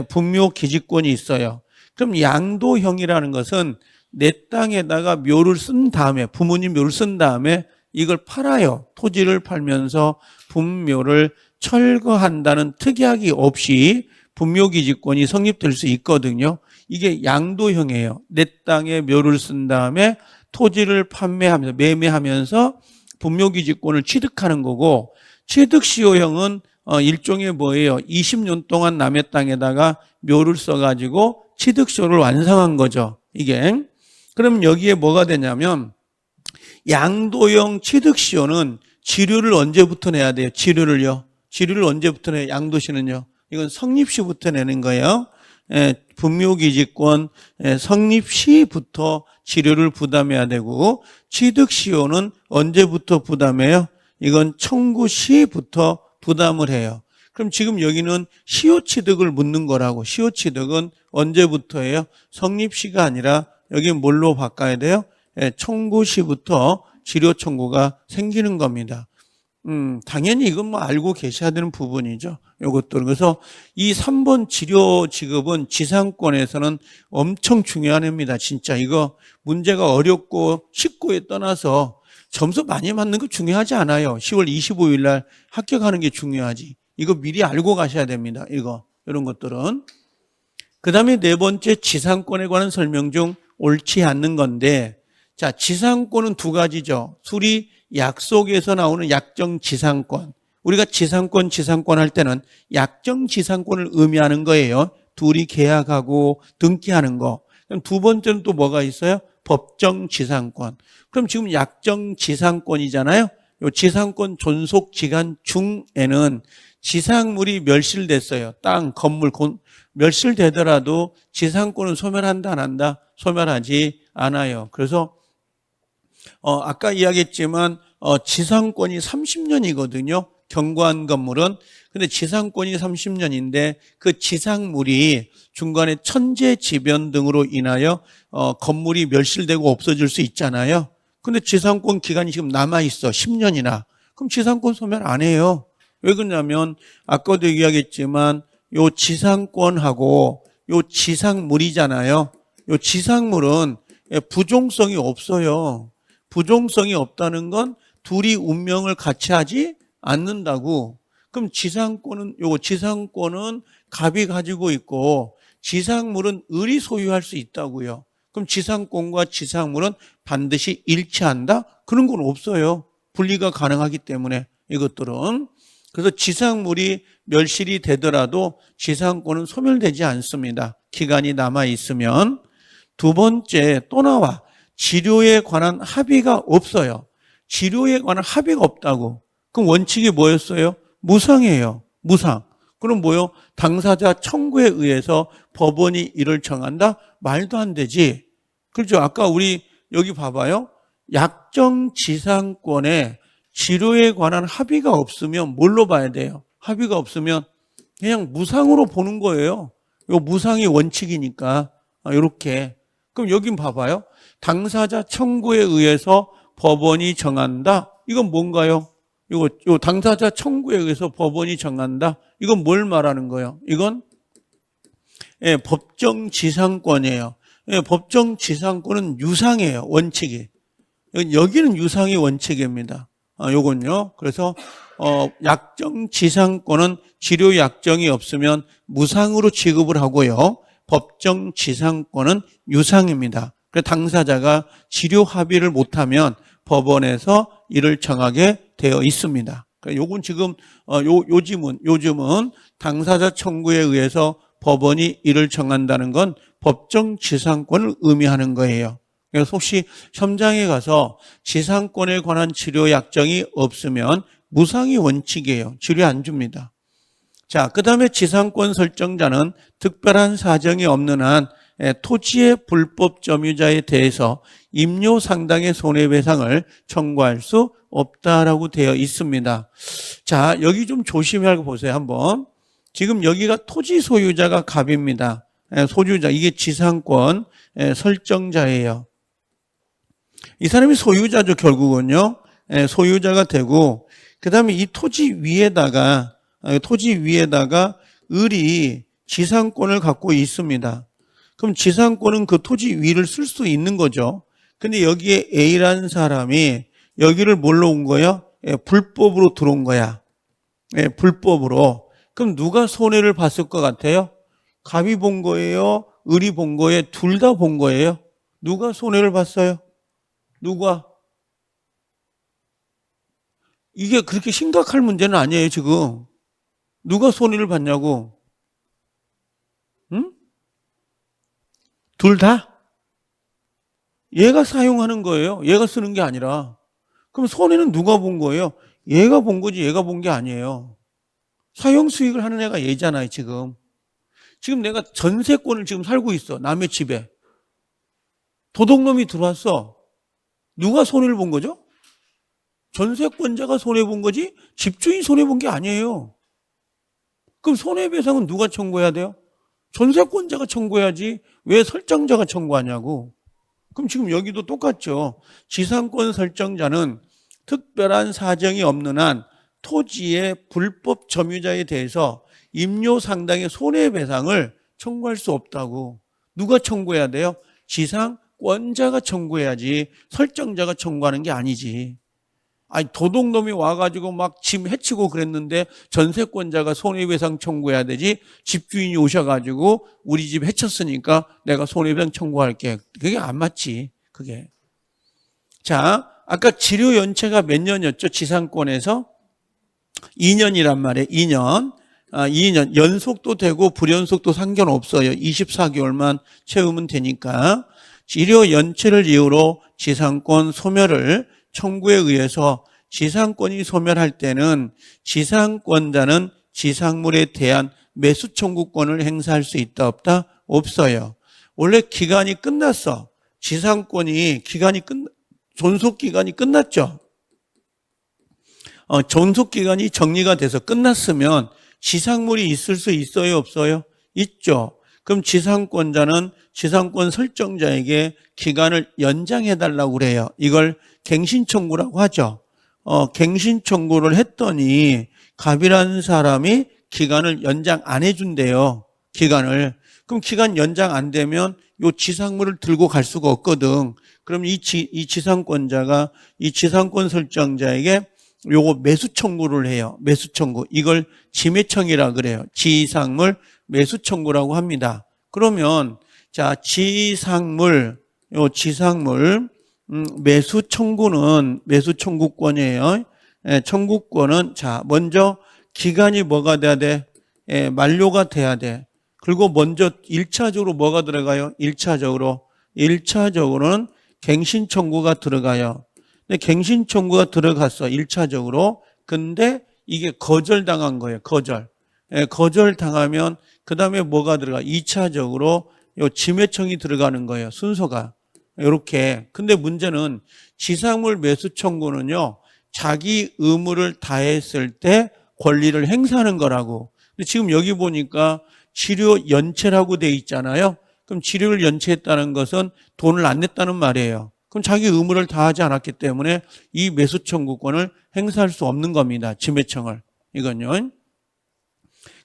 분묘기지권이 있어요. 그럼 양도형이라는 것은 내 땅에다가 묘를 쓴 다음에, 부모님 묘를 쓴 다음에 이걸 팔아요. 토지를 팔면서 분묘를 철거한다는 특약이 없이 분묘기지권이 성립될 수 있거든요. 이게 양도형이에요. 내 땅에 묘를 쓴 다음에 토지를 판매하면서, 매매하면서 분묘기지권을 취득하는 거고, 취득시효형은 일종의 뭐예요? 20년 동안 남의 땅에다가 묘를 써가지고 취득시효를 완성한 거죠. 이게. 그럼 여기에 뭐가 되냐면, 양도형 취득시효는 지료를 언제부터 내야 돼요? 지료를요. 지료를 언제부터 내요? 양도시는요. 이건 성립시부터 내는 거예요. 분묘기지권 성립시부터 지료를 부담해야 되고, 취득시효는 언제부터 부담해요? 이건 청구시부터 부담을 해요. 그럼 지금 여기는 시효취득을 묻는 거라고. 시효취득은 언제부터예요? 성립시가 아니라 여기 뭘로 바꿔야 돼요? 청구시부터 지료 청구가 생기는 겁니다. 당연히 이건 뭐 알고 계셔야 되는 부분이죠. 요것들. 그래서 이 3번 지료 지급은 지상권에서는 엄청 중요한 애입니다. 진짜 이거 문제가 어렵고 쉽고에 떠나서 점수 많이 맞는 거 중요하지 않아요. 10월 25일 날 합격하는 게 중요하지. 이거 미리 알고 가셔야 됩니다. 이런 것들은. 그 다음에 네 번째, 지상권에 관한 설명 중 옳지 않는 건데, 자, 지상권은 두 가지죠. 둘이 약속에서 나오는 약정지상권. 우리가 지상권 할 때는 약정지상권을 의미하는 거예요. 둘이 계약하고 등기하는 거. 그럼 두 번째는 또 뭐가 있어요? 법정지상권. 그럼 지금 약정지상권이잖아요. 이 지상권 존속기간 중에는 지상물이 멸실됐어요. 땅, 건물, 멸실되더라도 지상권은 소멸한다, 안 한다? 소멸하지 않아요. 그래서 아까 이야기했지만 지상권이 30년이거든요. 경과한 건물은. 근데 지상권이 30년인데 그 지상물이 중간에 천재지변 등으로 인하여 건물이 멸실되고 없어질 수 있잖아요. 근데 지상권 기간이 지금 남아있어. 10년이나. 그럼 지상권 소멸 안 해요. 왜 그러냐면 아까도 이야기했지만 요 지상권하고 요 지상물이잖아요. 요 지상물은 부종성이 없어요. 부종성이 없다는 건 둘이 운명을 같이 하지 않는다고. 그럼 지상권은 갑이 가지고 있고 지상물은 을이 소유할 수 있다고요. 그럼 지상권과 지상물은 반드시 일치한다? 그런 건 없어요. 분리가 가능하기 때문에 이것들은. 그래서 지상물이 멸실이 되더라도 지상권은 소멸되지 않습니다. 기간이 남아 있으면. 두 번째, 또 나와. 지료에 관한 합의가 없어요. 지료에 관한 합의가 없다고. 그럼 원칙이 뭐였어요? 무상이에요. 무상. 그럼 뭐요? 당사자 청구에 의해서 법원이 이를 정한다? 말도 안 되지. 그렇죠? 아까 우리 여기 봐봐요. 약정지상권에 지료에 관한 합의가 없으면 뭘로 봐야 돼요? 합의가 없으면 그냥 무상으로 보는 거예요. 요 무상이 원칙이니까. 이렇게. 그럼 여긴 봐봐요. 당사자 청구에 의해서 법원이 정한다. 이건 뭔가요? 요 당사자 청구에 의해서 법원이 정한다. 이건 뭘 말하는 거예요? 이건 법정지상권이에요. 법정지상권은 유상이에요. 원칙이. 여기는 유상이 원칙입니다. 요건요. 그래서 약정지상권은 지료 약정이 없으면 무상으로 지급을 하고요. 법정지상권은 유상입니다. 그래서 당사자가 지료 합의를 못하면 법원에서 이를 정하게 되어 있습니다. 요건 지금 요즘은 당사자 청구에 의해서 법원이 이를 정한다는 건 법정지상권을 의미하는 거예요. 그래서 혹시 현장에 가서 지상권에 관한 지료 약정이 없으면 무상이 원칙이에요. 지료 안 줍니다. 자, 그 다음에 지상권 설정자는 특별한 사정이 없는 한 토지의 불법 점유자에 대해서 임료 상당의 손해배상을 청구할 수 없다라고 되어 있습니다. 자, 여기 좀 조심하고 보세요. 한번. 지금 여기가 토지 소유자가 갑입니다. 소유자, 이게 지상권 설정자예요. 이 사람이 소유자죠, 결국은요. 소유자가 되고, 그 다음에 이 토지 위에다가 을이 지상권을 갖고 있습니다. 그럼 지상권은 그 토지 위를 쓸 수 있는 거죠. 근데 여기에 A라는 사람이 여기를 뭘로 온 거예요? 불법으로 들어온 거야. 불법으로. 그럼 누가 손해를 봤을 것 같아요? 갑이 본 거예요? 을이 본 거예요? 둘 다 본 거예요? 누가 손해를 봤어요? 누가? 이게 그렇게 심각할 문제는 아니에요, 지금. 누가 손해를 봤냐고. 응? 둘 다? 얘가 사용하는 거예요. 얘가 쓰는 게 아니라. 그럼 손해는 누가 본 거예요? 얘가 본 거지 얘가 본 게 아니에요. 사용 수익을 하는 애가 얘잖아요, 지금. 지금 내가 전세권을 지금 살고 있어. 남의 집에. 도둑놈이 들어왔어. 누가 손해를 본 거죠? 전세권자가 손해본 거지 집주인이 손해본 게 아니에요. 그럼 손해배상은 누가 청구해야 돼요? 전세권자가 청구해야지 왜 설정자가 청구하냐고. 그럼 지금 여기도 똑같죠. 지상권 설정자는 특별한 사정이 없는 한 토지의 불법 점유자에 대해서 임료 상당의 손해배상을 청구할 수 없다고. 누가 청구해야 돼요? 지상권자가 청구해야지 설정자가 청구하는 게 아니지. 아니 도둑놈이 와가지고 막 집 해치고 그랬는데 전세권자가 손해배상 청구해야 되지 집주인이 오셔가지고 우리 집 해쳤으니까 내가 손해배상 청구할게. 그게 안 맞지. 그게. 자, 아까 지료 연체가 몇 년이었죠? 지상권에서 2년이란 말이에요. 2년. 2년. 연속도 되고 불연속도 상관없어요. 24개월만 채우면 되니까. 지료 연체를 이유로 지상권 소멸을 청구에 의해서 지상권이 소멸할 때는 지상권자는 지상물에 대한 매수 청구권을 행사할 수 있다 없다? 없어요. 원래 기간이 끝났어. 지상권이 존속기간이 끝났죠. 존속기간이 정리가 돼서 끝났으면 지상물이 있을 수 있어요 없어요? 있죠. 그럼 지상권자는 지상권 설정자에게 기간을 연장해달라고 그래요. 이걸 갱신청구라고 하죠. 갱신청구를 했더니 갑이라는 사람이 기간을 연장 안 해준대요. 기간을. 그럼 기간 연장 안 되면 요 지상물을 들고 갈 수가 없거든. 그럼 이 지상권자가 이 지상권 설정자에게 요거 매수 청구를 해요. 매수 청구. 이걸 지매청이라 그래요. 지상물 매수 청구라고 합니다. 그러면 자, 지상물 매수 청구는 매수 청구권이에요. 청구권은 자, 먼저 기간이 뭐가 돼야 돼? 만료가 돼야 돼. 그리고 먼저 1차적으로 뭐가 들어가요? 1차적으로는 갱신 청구가 들어가요. 근데 갱신 청구가 들어갔어. 1차적으로. 근데 이게 거절당한 거예요. 거절당하면 그다음에 뭐가 들어가? 2차적으로 요 지매청이 들어가는 거예요. 순서가. 이렇게. 근데 문제는 지상물 매수 청구는요. 자기 의무를 다했을 때 권리를 행사하는 거라고. 근데 지금 여기 보니까 치료 연체라고 돼 있잖아요. 그럼 치료를 연체했다는 것은 돈을 안 냈다는 말이에요. 그럼 자기 의무를 다하지 않았기 때문에 이 매수 청구권을 행사할 수 없는 겁니다. 지매청을. 이건요.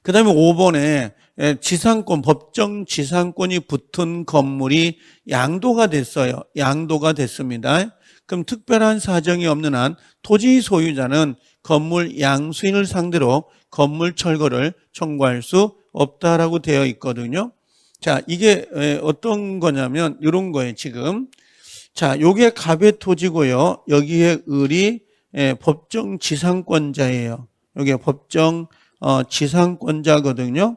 그 다음에 5번에 지상권, 법정 지상권이 붙은 건물이 양도가 됐어요. 양도가 됐습니다. 그럼 특별한 사정이 없는 한 토지 소유자는 건물 양수인을 상대로 건물 철거를 청구할 수 없다라고 되어 있거든요. 자, 이게 어떤 거냐면 이런 거예요, 지금. 자, 요게 갑의 토지고요. 여기에 을이 법정 지상권자예요. 요게 법정 지상권자거든요.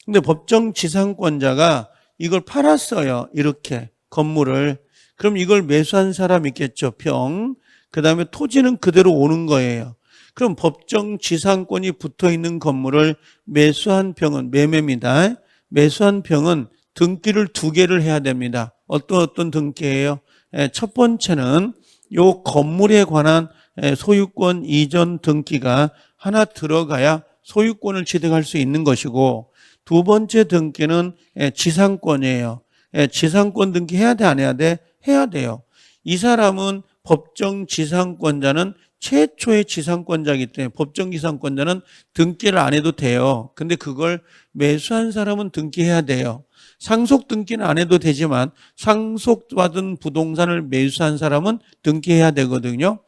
근데 법정 지상권자가 이걸 팔았어요. 이렇게 건물을. 그럼 이걸 매수한 사람 있겠죠. 평. 그다음에 토지는 그대로 오는 거예요. 그럼 법정 지상권이 붙어 있는 건물을 매수한 평은 매매입니다. 매수한 평은 등기를 2개를 해야 됩니다. 어떤 등기예요? 첫 번째는 요 건물에 관한 소유권 이전 등기가 하나 들어가야 소유권을 취득할 수 있는 것이고, 두 번째 등기는 지상권이에요. 지상권 등기 해야 돼, 안 해야 돼? 해야 돼요. 이 사람은 법정 지상권자는 최초의 지상권자이기 때문에 법정 지상권자는 등기를 안 해도 돼요. 근데 그걸 매수한 사람은 등기해야 돼요. 상속 등기는 안 해도 되지만 상속받은 부동산을 매수한 사람은 등기해야 되거든요.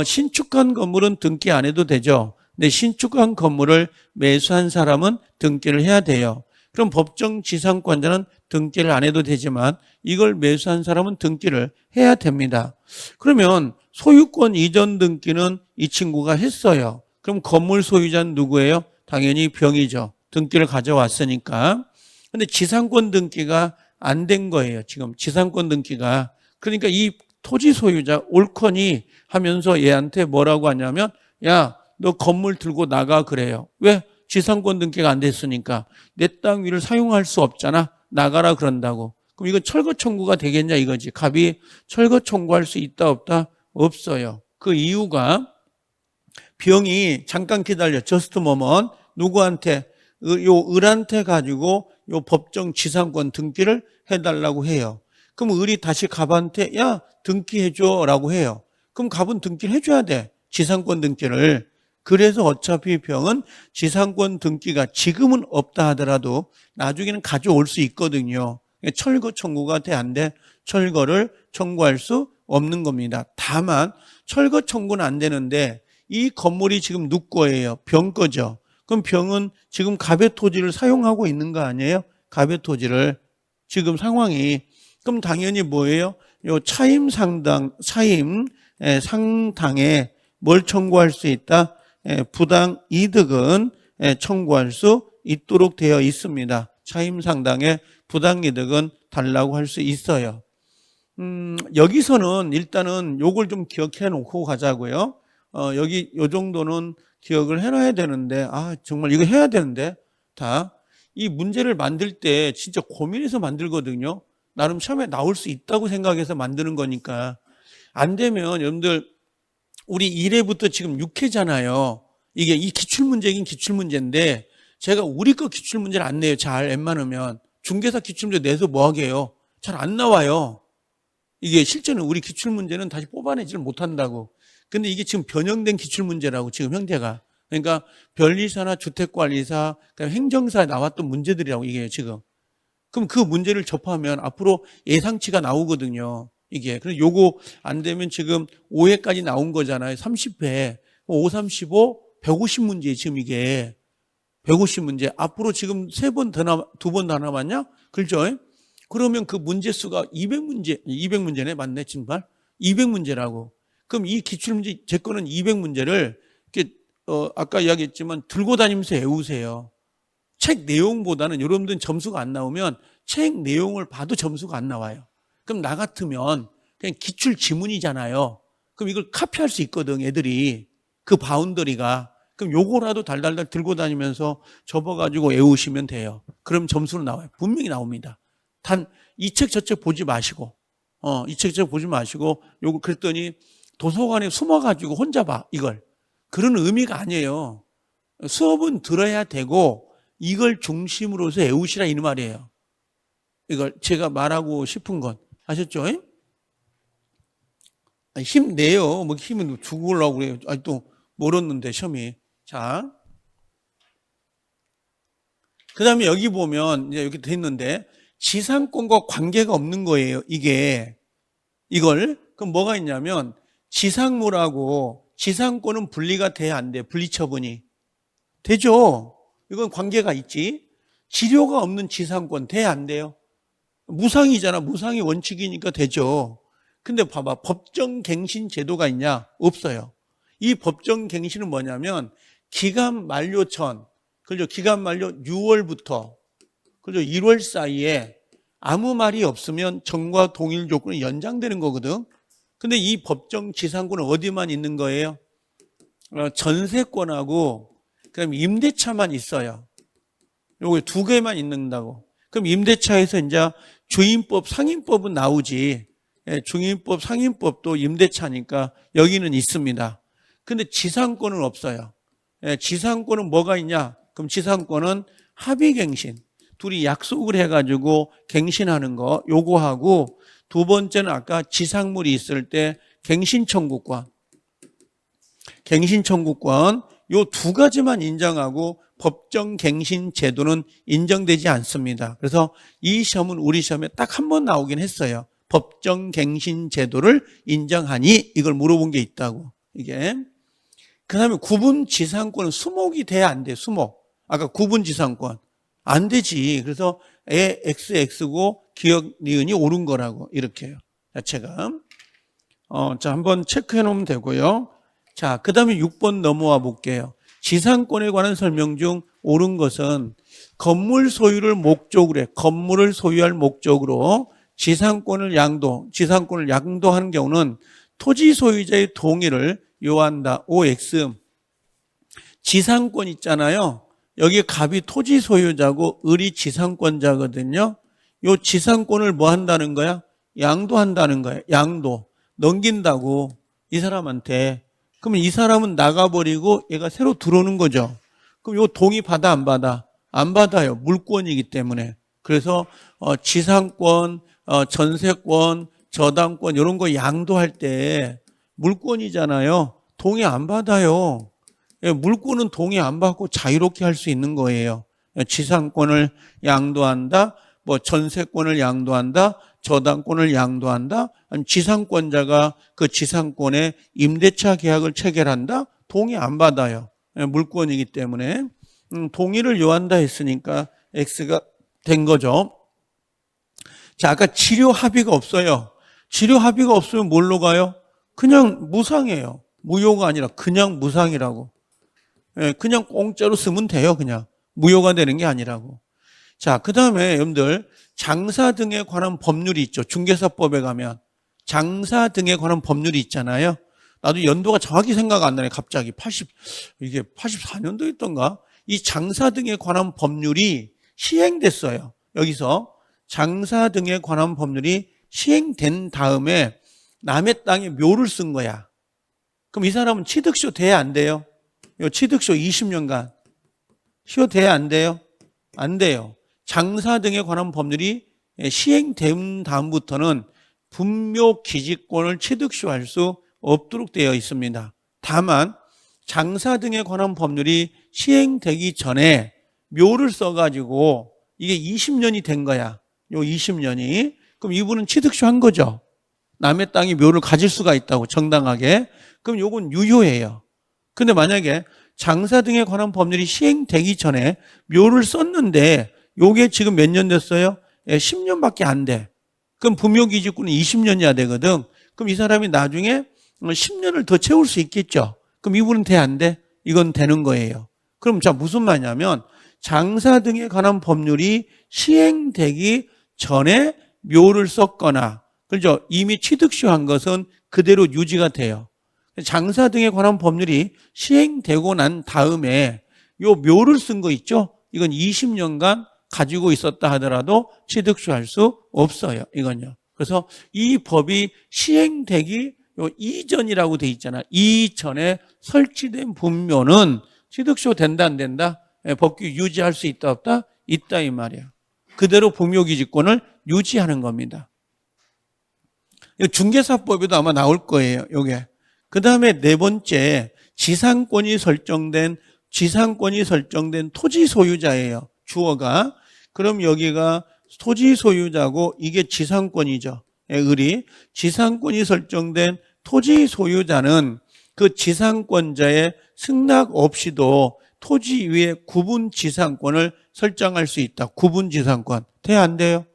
신축한 건물은 등기 안 해도 되죠. 근데 신축한 건물을 매수한 사람은 등기를 해야 돼요. 그럼 법정 지상권자는 등기를 안 해도 되지만 이걸 매수한 사람은 등기를 해야 됩니다. 그러면 소유권 이전 등기는 이 친구가 했어요. 그럼 건물 소유자는 누구예요? 당연히 병이죠. 등기를 가져왔으니까. 근데 지상권 등기가 안 된 거예요. 지금 지상권 등기가. 그러니까 이 토지 소유자 옳거니 하면서 얘한테 뭐라고 하냐면 야, 너 건물 들고 나가 그래요. 왜? 지상권 등기가 안 됐으니까. 내 땅 위를 사용할 수 없잖아. 나가라 그런다고. 그럼 이거 철거 청구가 되겠냐 이거지. 갑이 철거 청구할 수 있다 없다? 없어요. 그 이유가 병이 잠깐 기다려. 저스트 모먼. 누구한테? 요 을한테 가지고 요 법정 지상권 등기를 해달라고 해요. 그럼 을이 다시 갑한테 야 등기해줘 라고 해요. 그럼 갑은 등기를 해줘야 돼. 지상권 등기를. 그래서 어차피 병은 지상권 등기가 지금은 없다 하더라도 나중에는 가져올 수 있거든요. 철거 청구가 돼 안 돼? 철거를 청구할 수 없는 겁니다. 다만 철거 청구는 안 되는데 이 건물이 지금 누구 거예요? 병 거죠. 그럼 병은 지금 갑의 토지를 사용하고 있는 거 아니에요? 갑의 토지를. 지금 상황이. 그럼 당연히 뭐예요? 요 차임 상당에 뭘 청구할 수 있다? 부당 이득은 청구할 수 있도록 되어 있습니다. 차임 상당의 부당 이득은 달라고 할 수 있어요. 여기서는 일단은 요걸 좀 기억해 놓고 가자고요. 여기 요 정도는 기억을 해놔야 되는데, 정말 이거 해야 되는데, 이 문제를 만들 때 진짜 고민해서 만들거든요. 나름 시험에 나올 수 있다고 생각해서 만드는 거니까. 안 되면 여러분들, 우리 1회부터 지금 6회잖아요. 이게 이 기출문제긴 기출문제인데, 제가 우리 거 기출문제를 안 내요. 잘 웬만하면. 중개사 기출문제 내서 뭐 하게요? 잘 안 나와요. 이게 실제는 우리 기출문제는 다시 뽑아내지를 못한다고. 근데 이게 지금 변형된 기출문제라고 지금 형태가. 그러니까 변리사나 주택관리사, 행정사에 나왔던 문제들이라고 이게 지금. 그럼 그 문제를 접하면 앞으로 예상치가 나오거든요. 이게. 그래서 요거 안 되면 지금 5회까지 나온 거잖아요. 30회. 5, 35, 150문제 지금 이게. 150문제. 앞으로 지금 2번 더 남았냐? 그렇죠? 그러면 그 문제 수가 200문제네. 맞네, 정말. 200문제라고. 그럼 이 기출문제, 제 거는 200문제를, 아까 이야기했지만 들고 다니면서 외우세요. 책 내용보다는 여러분들은 점수가 안 나오면 책 내용을 봐도 점수가 안 나와요. 그럼 나 같으면 그냥 기출 지문이잖아요. 그럼 이걸 카피할 수 있거든, 애들이. 그 바운더리가. 그럼 요거라도 달달달 들고 다니면서 접어가지고 외우시면 돼요. 그럼 점수는 나와요. 분명히 나옵니다. 단, 이 책 저 책 보지 마시고, 이 책 저 책 보지 마시고, 요거 그랬더니 도서관에 숨어가지고 혼자 봐, 이걸. 그런 의미가 아니에요. 수업은 들어야 되고, 이걸 중심으로서 외우시라 이 말이에요. 이걸 제가 말하고 싶은 건. 아셨죠? 힘내요. 뭐 힘은 죽으려고 그래요. 또 멀었는데, 시험이. 자. 그 다음에 여기 보면, 이제 이렇게 돼 있는데, 지상권과 관계가 없는 거예요, 이게. 이걸. 그럼 뭐가 있냐면, 지상물하고 지상권은 분리가 돼야 안 돼, 분리처분이. 되죠? 이건 관계가 있지. 지료가 없는 지상권 돼, 안 돼요? 무상이잖아. 무상이 원칙이니까 되죠. 근데 봐봐. 법정갱신 제도가 있냐? 없어요. 이 법정갱신은 뭐냐면, 기간 만료 전, 그죠? 기간 만료 6월부터, 그죠? 1월 사이에 아무 말이 없으면 정과 동일 조건이 연장되는 거거든. 근데 이 법정 지상권은 어디만 있는 거예요? 전세권하고 그다음에 임대차만 있어요. 요거 두 개만 있는다고. 그럼 임대차에서 이제 주임법, 상임법은 나오지. 중임법, 상임법도 임대차니까 여기는 있습니다. 근데 지상권은 없어요. 지상권은 뭐가 있냐? 그럼 지상권은 합의갱신. 둘이 약속을 해가지고 갱신하는 거 요거하고, 두 번째는 아까 지상물이 있을 때 갱신청구권 요 두 가지만 인정하고 법정 갱신 제도는 인정되지 않습니다. 그래서 이 시험은 우리 시험에 딱 한 번 나오긴 했어요. 법정 갱신 제도를 인정하니, 이걸 물어본 게 있다고. 이게 그다음에 구분 지상권은 수목이 돼야 안 돼. 수목. 아까 구분 지상권 안 되지. 그래서 XX고 기억 니은이 옳은 거라고 이렇게요. 자체가. 자, 한번 체크해 놓으면 되고요. 자, 그다음에 6번 넘어와 볼게요. 지상권에 관한 설명 중 옳은 것은 건물 소유를 목적으로 해. 건물을 소유할 목적으로 지상권을 양도하는 경우는 토지 소유자의 동의를 요한다. OX. 지상권 있잖아요. 여기 갑이 토지 소유자고 을이 지상권자거든요. 요 지상권을 뭐 한다는 거야? 양도한다는 거야. 양도. 넘긴다고, 이 사람한테. 그러면 이 사람은 나가버리고 얘가 새로 들어오는 거죠. 그럼 요 동의 받아 안 받아? 안 받아요. 물권이기 때문에. 그래서 지상권, 전세권, 저당권 이런 거 양도할 때 물권이잖아요. 동의 안 받아요. 물권은 동의 안 받고 자유롭게 할 수 있는 거예요. 지상권을 양도한다, 뭐 전세권을 양도한다, 저당권을 양도한다, 아니면 지상권자가 그 지상권에 임대차 계약을 체결한다, 동의 안 받아요. 물권이기 때문에. 동의를 요한다 했으니까 X가 된 거죠. 자, 아까 치료 합의가 없어요. 치료 합의가 없으면 뭘로 가요? 그냥 무상이에요. 무효가 아니라 그냥 무상이라고. 그냥 공짜로 쓰면 돼요. 그냥 무효가 되는 게 아니라고. 자, 그 다음에 여러분들 장사 등에 관한 법률이 있죠. 중개사법에 가면 장사 등에 관한 법률이 있잖아요. 나도 연도가 정확히 생각 안 나네. 갑자기 이게 84년도 있던가? 이 장사 등에 관한 법률이 시행됐어요. 여기서 장사 등에 관한 법률이 시행된 다음에 남의 땅에 묘를 쓴 거야. 그럼 이 사람은 취득쇼 돼야 안 돼요? 요 취득쇼 20년간 쇼 돼야 안 돼요? 안 돼요. 장사 등에 관한 법률이 시행된 다음부터는 분묘 기지권을 취득쇼할 수 없도록 되어 있습니다. 다만 장사 등에 관한 법률이 시행되기 전에 묘를 써가지고 이게 20년이 된 거야. 요 20년이. 그럼 이분은 취득쇼 한 거죠. 남의 땅에 묘를 가질 수가 있다고, 정당하게. 그럼 요건 유효해요. 근데 만약에 장사 등에 관한 법률이 시행되기 전에 묘를 썼는데 요게 지금 몇 년 됐어요? 10년밖에 안 돼. 그럼 분묘기지권은 20년이야 되거든. 그럼 이 사람이 나중에 10년을 더 채울 수 있겠죠. 그럼 이분은 돼, 안 돼? 이건 되는 거예요. 그럼 자, 무슨 말이냐면 장사 등에 관한 법률이 시행되기 전에 묘를 썼거나, 그렇죠? 이미 취득쇼한 것은 그대로 유지가 돼요. 장사 등에 관한 법률이 시행되고 난 다음에 요 묘를 쓴 거 있죠? 이건 20년간 가지고 있었다 하더라도 취득쇼할 수 없어요. 이건요. 그래서 이 법이 시행되기 요 이전이라고 돼 있잖아. 이전에 설치된 분묘는 취득쇼 된다 안 된다? 법규 유지할 수 있다 없다? 있다 이 말이야. 그대로 분묘기지권을 유지하는 겁니다. 중개사법에도 아마 나올 거예요. 요게. 그 다음에 네 번째, 지상권이 설정된 토지 소유자예요. 주어가. 그럼 여기가 토지 소유자고 이게 지상권이죠. 을이. 지상권이 설정된 토지 소유자는 그 지상권자의 승낙 없이도 토지 위에 구분 지상권을 설정할 수 있다. 구분 지상권. 돼, 안 돼요?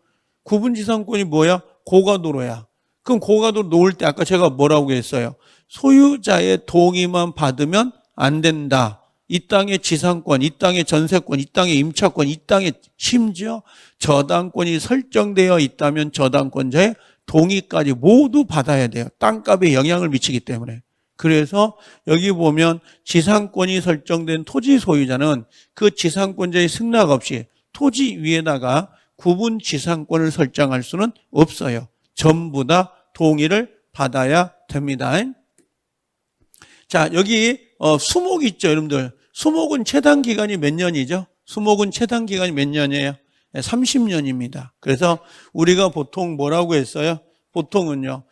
구분 지상권이 뭐야? 고가도로야. 그럼 고가도로 놓을 때 아까 제가 뭐라고 했어요? 소유자의 동의만 받으면 안 된다. 이 땅의 지상권, 이 땅의 전세권, 이 땅의 임차권, 이 땅에 심지어 저당권이 설정되어 있다면 저당권자의 동의까지 모두 받아야 돼요. 땅값에 영향을 미치기 때문에. 그래서 여기 보면 지상권이 설정된 토지 소유자는 그 지상권자의 승낙 없이 토지 위에다가 구분 지상권을 설정할 수는 없어요. 전부 다 동의를 받아야 됩니다. 자, 여기 수목 있죠, 여러분들. 수목은 최단 기간이 몇 년이죠? 수목은 최단 기간이 몇 년이에요? 30년입니다. 그래서 우리가 보통 뭐라고 했어요? 보통은요,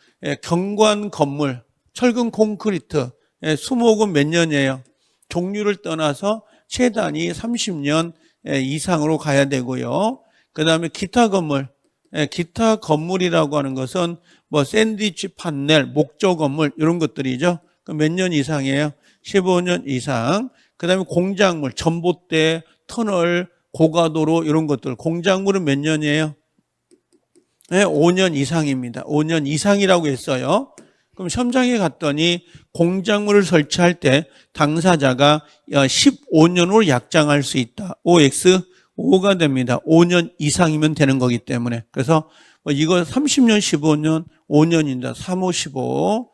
경관 건물, 철근 콘크리트, 수목은 몇 년이에요? 종류를 떠나서 최단이 30년 이상으로 가야 되고요. 그 다음에 기타 건물, 기타 건물이라고 하는 것은 뭐 샌드위치 판넬, 목조 건물 이런 것들이죠. 몇 년 이상이에요? 15년 이상. 그 다음에 공작물, 전봇대, 터널, 고가도로 이런 것들. 공작물은 몇 년이에요? 5년 이상입니다. 5년 이상이라고 했어요. 그럼 시험장에 갔더니 공작물을 설치할 때 당사자가 15년으로 약정할 수 있다. OX 5가 됩니다. 5년 이상이면 되는 거기 때문에. 그래서 이거 30년, 15년, 5년입니다. 3, 5, 15,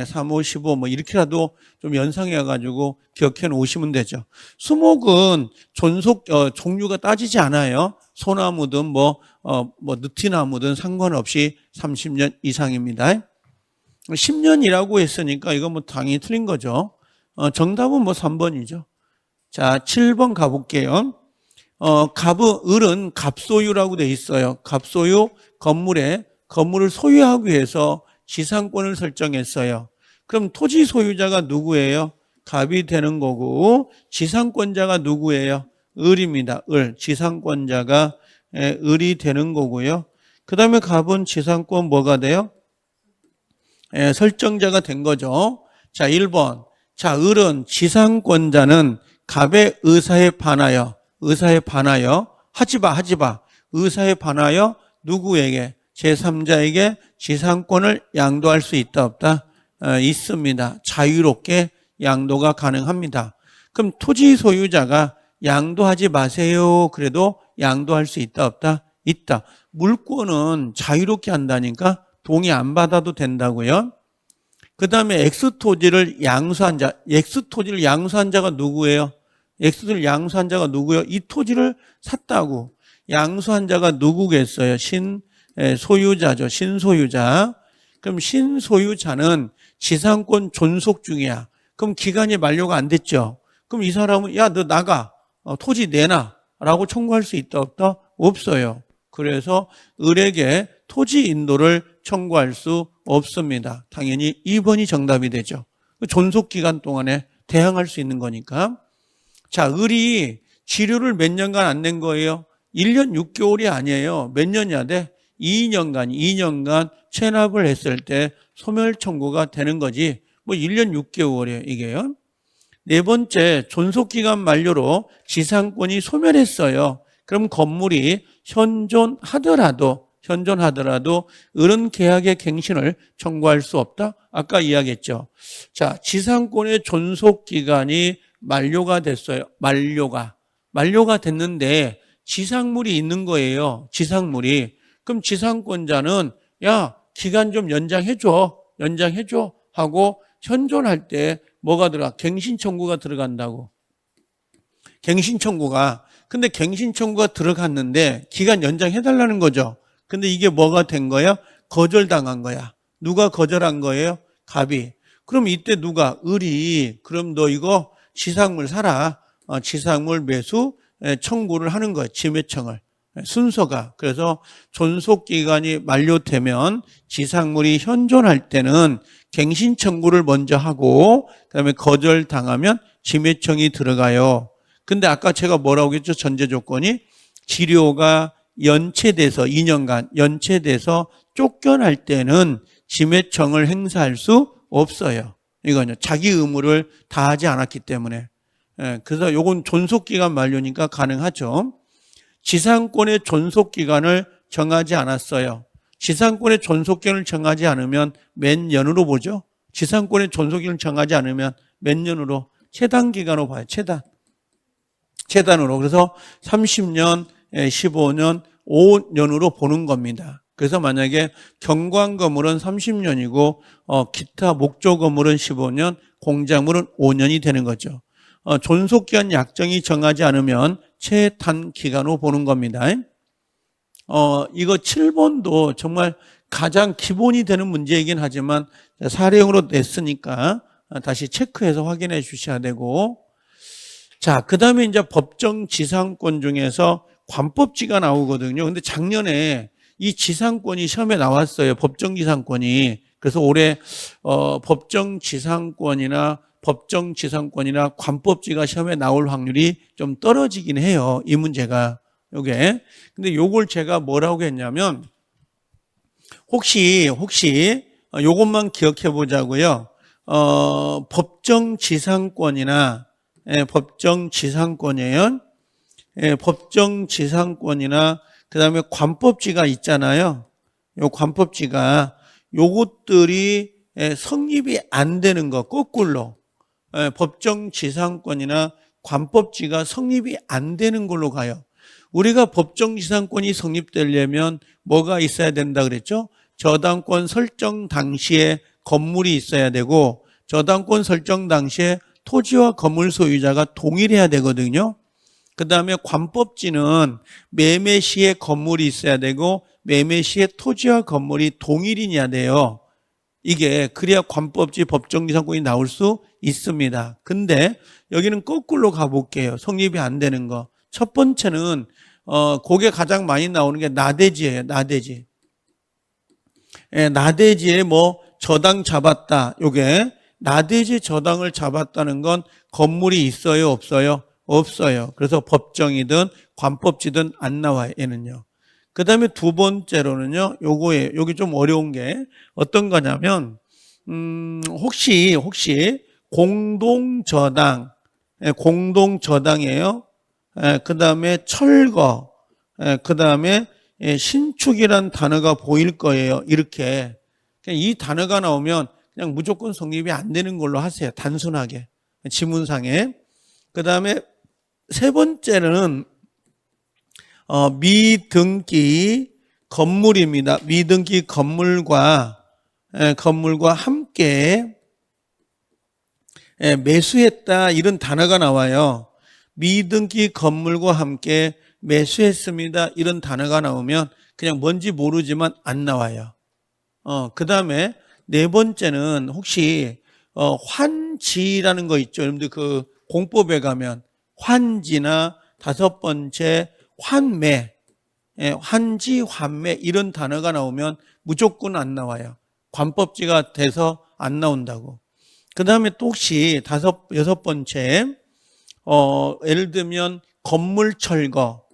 3, 5, 15 뭐 이렇게라도 좀 연상해가지고 기억해 놓으시면 되죠. 수목은 종류가 따지지 않아요. 소나무든 뭐 느티나무든 상관없이 30년 이상입니다. 10년이라고 했으니까 이거 뭐 당연히 틀린 거죠. 정답은 뭐 3번이죠. 자, 7번 가볼게요. 을은 갑소유라고 돼 있어요. 갑소유 건물을 소유하기 위해서 지상권을 설정했어요. 그럼 토지 소유자가 누구예요? 갑이 되는 거고, 지상권자가 누구예요? 을입니다. 지상권자가 을이 되는 거고요. 그 다음에 갑은 지상권 뭐가 돼요? 설정자가 된 거죠. 자, 1번. 자, 을은 지상권자는 갑의 의사에 반하여 하지 마. 의사에 반하여 누구에게? 제3자에게 지상권을 양도할 수 있다 없다? 있습니다. 자유롭게 양도가 가능합니다. 그럼 토지 소유자가 양도하지 마세요. 그래도 양도할 수 있다 없다? 있다. 물권은 자유롭게 한다니까 동의 안 받아도 된다고요. 그 다음에 X토지를 양수한 자가 누구예요? X토지를 양수한 자가 누구예요? 이 토지를 샀다고. 양수한 자가 누구겠어요? 소유자죠. 신소유자. 그럼 신소유자는 지상권 존속 중이야. 그럼 기간이 만료가 안 됐죠. 그럼 이 사람은 야, 너 나가. 토지 내놔. 라고 청구할 수 있다 없다? 없어요. 그래서 을에게 토지 인도를 청구할 수 없습니다. 당연히 2번이 정답이 되죠. 존속 기간 동안에 대항할 수 있는 거니까. 자, 을이 지료를 몇 년간 안 낸 거예요? 1년 6개월이 아니에요. 몇 년이야 돼? 2년간 체납을 했을 때 소멸 청구가 되는 거지. 뭐 1년 6개월이에요, 이게요. 네 번째, 존속기간 만료로 지상권이 소멸했어요. 그럼 건물이 현존하더라도 을은 계약의 갱신을 청구할 수 없다? 아까 이야기했죠. 자, 지상권의 존속기간이 만료가 됐어요. 만료가 됐는데 지상물이 있는 거예요. 지상물이. 그럼 지상권자는 야, 기간 좀 연장해줘 하고 현존할 때 뭐가 들어가? 갱신 청구가 들어간다고. 근데 갱신 청구가 들어갔는데 기간 연장해달라는 거죠. 근데 이게 뭐가 된 거야? 거절당한 거야. 누가 거절한 거예요? 갑이. 그럼 이때 누가? 을이. 그럼 너 이거 지상물 사라. 지상물 매수 청구를 하는 거예요. 지매청을. 순서가. 그래서 존속기간이 만료되면 지상물이 현존할 때는 갱신 청구를 먼저 하고 그다음에 거절당하면 지매청이 들어가요. 근데 아까 제가 뭐라고 했죠? 전제 조건이 지료가 연체돼서 2년간 연체돼서 쫓겨날 때는 지매청을 행사할 수 없어요. 이거는 자기 의무를 다하지 않았기 때문에. 그래서 요건 존속기간 만료니까 가능하죠. 지상권의 존속기간을 정하지 않았어요. 지상권의 존속기간을 정하지 않으면 몇 년으로 보죠? 지상권의 존속기간을 정하지 않으면 몇 년으로? 최단기간으로 봐요. 최단으로. 그래서 30년, 15년, 5년으로 보는 겁니다. 그래서 만약에 경관 건물은 30년이고 기타 목조 건물은 15년, 공작물은 5년이 되는 거죠. 존속기간 약정이 정하지 않으면 최단 기간으로 보는 겁니다. 이거 7번도 정말 가장 기본이 되는 문제이긴 하지만 사례형으로 냈으니까 다시 체크해서 확인해 주셔야 되고, 자, 그 다음에 이제 법정 지상권 중에서 관법지가 나오거든요. 근데 작년에 이 지상권이 시험에 나왔어요. 법정 지상권이. 그래서 올해 법정 지상권이나 관법지가 시험에 나올 확률이 좀 떨어지긴 해요. 이 문제가. 요게. 근데 요걸 제가 뭐라고 했냐면 혹시 요것만 기억해 보자고요. 법정 지상권이나 법정 지상권이에요. 법정 지상권이나 그다음에 관법지가 있잖아요. 요 관법지가 요것들이 성립이 안 되는 거 거꾸로 법정 지상권이나 관법지가 성립이 안 되는 걸로 가요. 우리가 법정 지상권이 성립되려면 뭐가 있어야 된다 그랬죠? 저당권 설정 당시에 건물이 있어야 되고 저당권 설정 당시에 토지와 건물 소유자가 동일해야 되거든요. 그 다음에 관법지는 매매 시에 건물이 있어야 되고 매매 시에 토지와 건물이 동일이어야 돼요. 이게 그래야 관법지 법정지상권이 나올 수 있습니다. 근데 여기는 거꾸로 가볼게요. 성립이 안 되는 거. 첫 번째는 그게 가장 많이 나오는 게 나대지예요. 나대지. 나대지에 뭐 저당 잡았다. 요게 나대지 저당을 잡았다는 건 건물이 있어요, 없어요? 없어요. 그래서 법정이든 관법지든 안 나와요, 얘는요. 그 다음에 두 번째로는요, 요거예요. 요게 좀 어려운 게 어떤 거냐면, 혹시 공동저당이에요. 그 다음에 철거, 그 다음에 신축이란 단어가 보일 거예요. 이렇게. 이 단어가 나오면 그냥 무조건 성립이 안 되는 걸로 하세요. 단순하게. 지문상에. 그 다음에 세 번째는 미등기 건물입니다. 미등기 건물과 함께 매수했다 이런 단어가 나와요. 미등기 건물과 함께 매수했습니다. 이런 단어가 나오면 그냥 뭔지 모르지만 안 나와요. 그 다음에 네 번째는 혹시 환지라는 거 있죠. 여러분들 그 공법에 가면 환지나 다섯 번째 환매, 환지, 환매 이런 단어가 나오면 무조건 안 나와요. 관법지가 돼서 안 나온다고. 그 다음에 또 혹시 여섯 번째 예를 들면 건물 철거,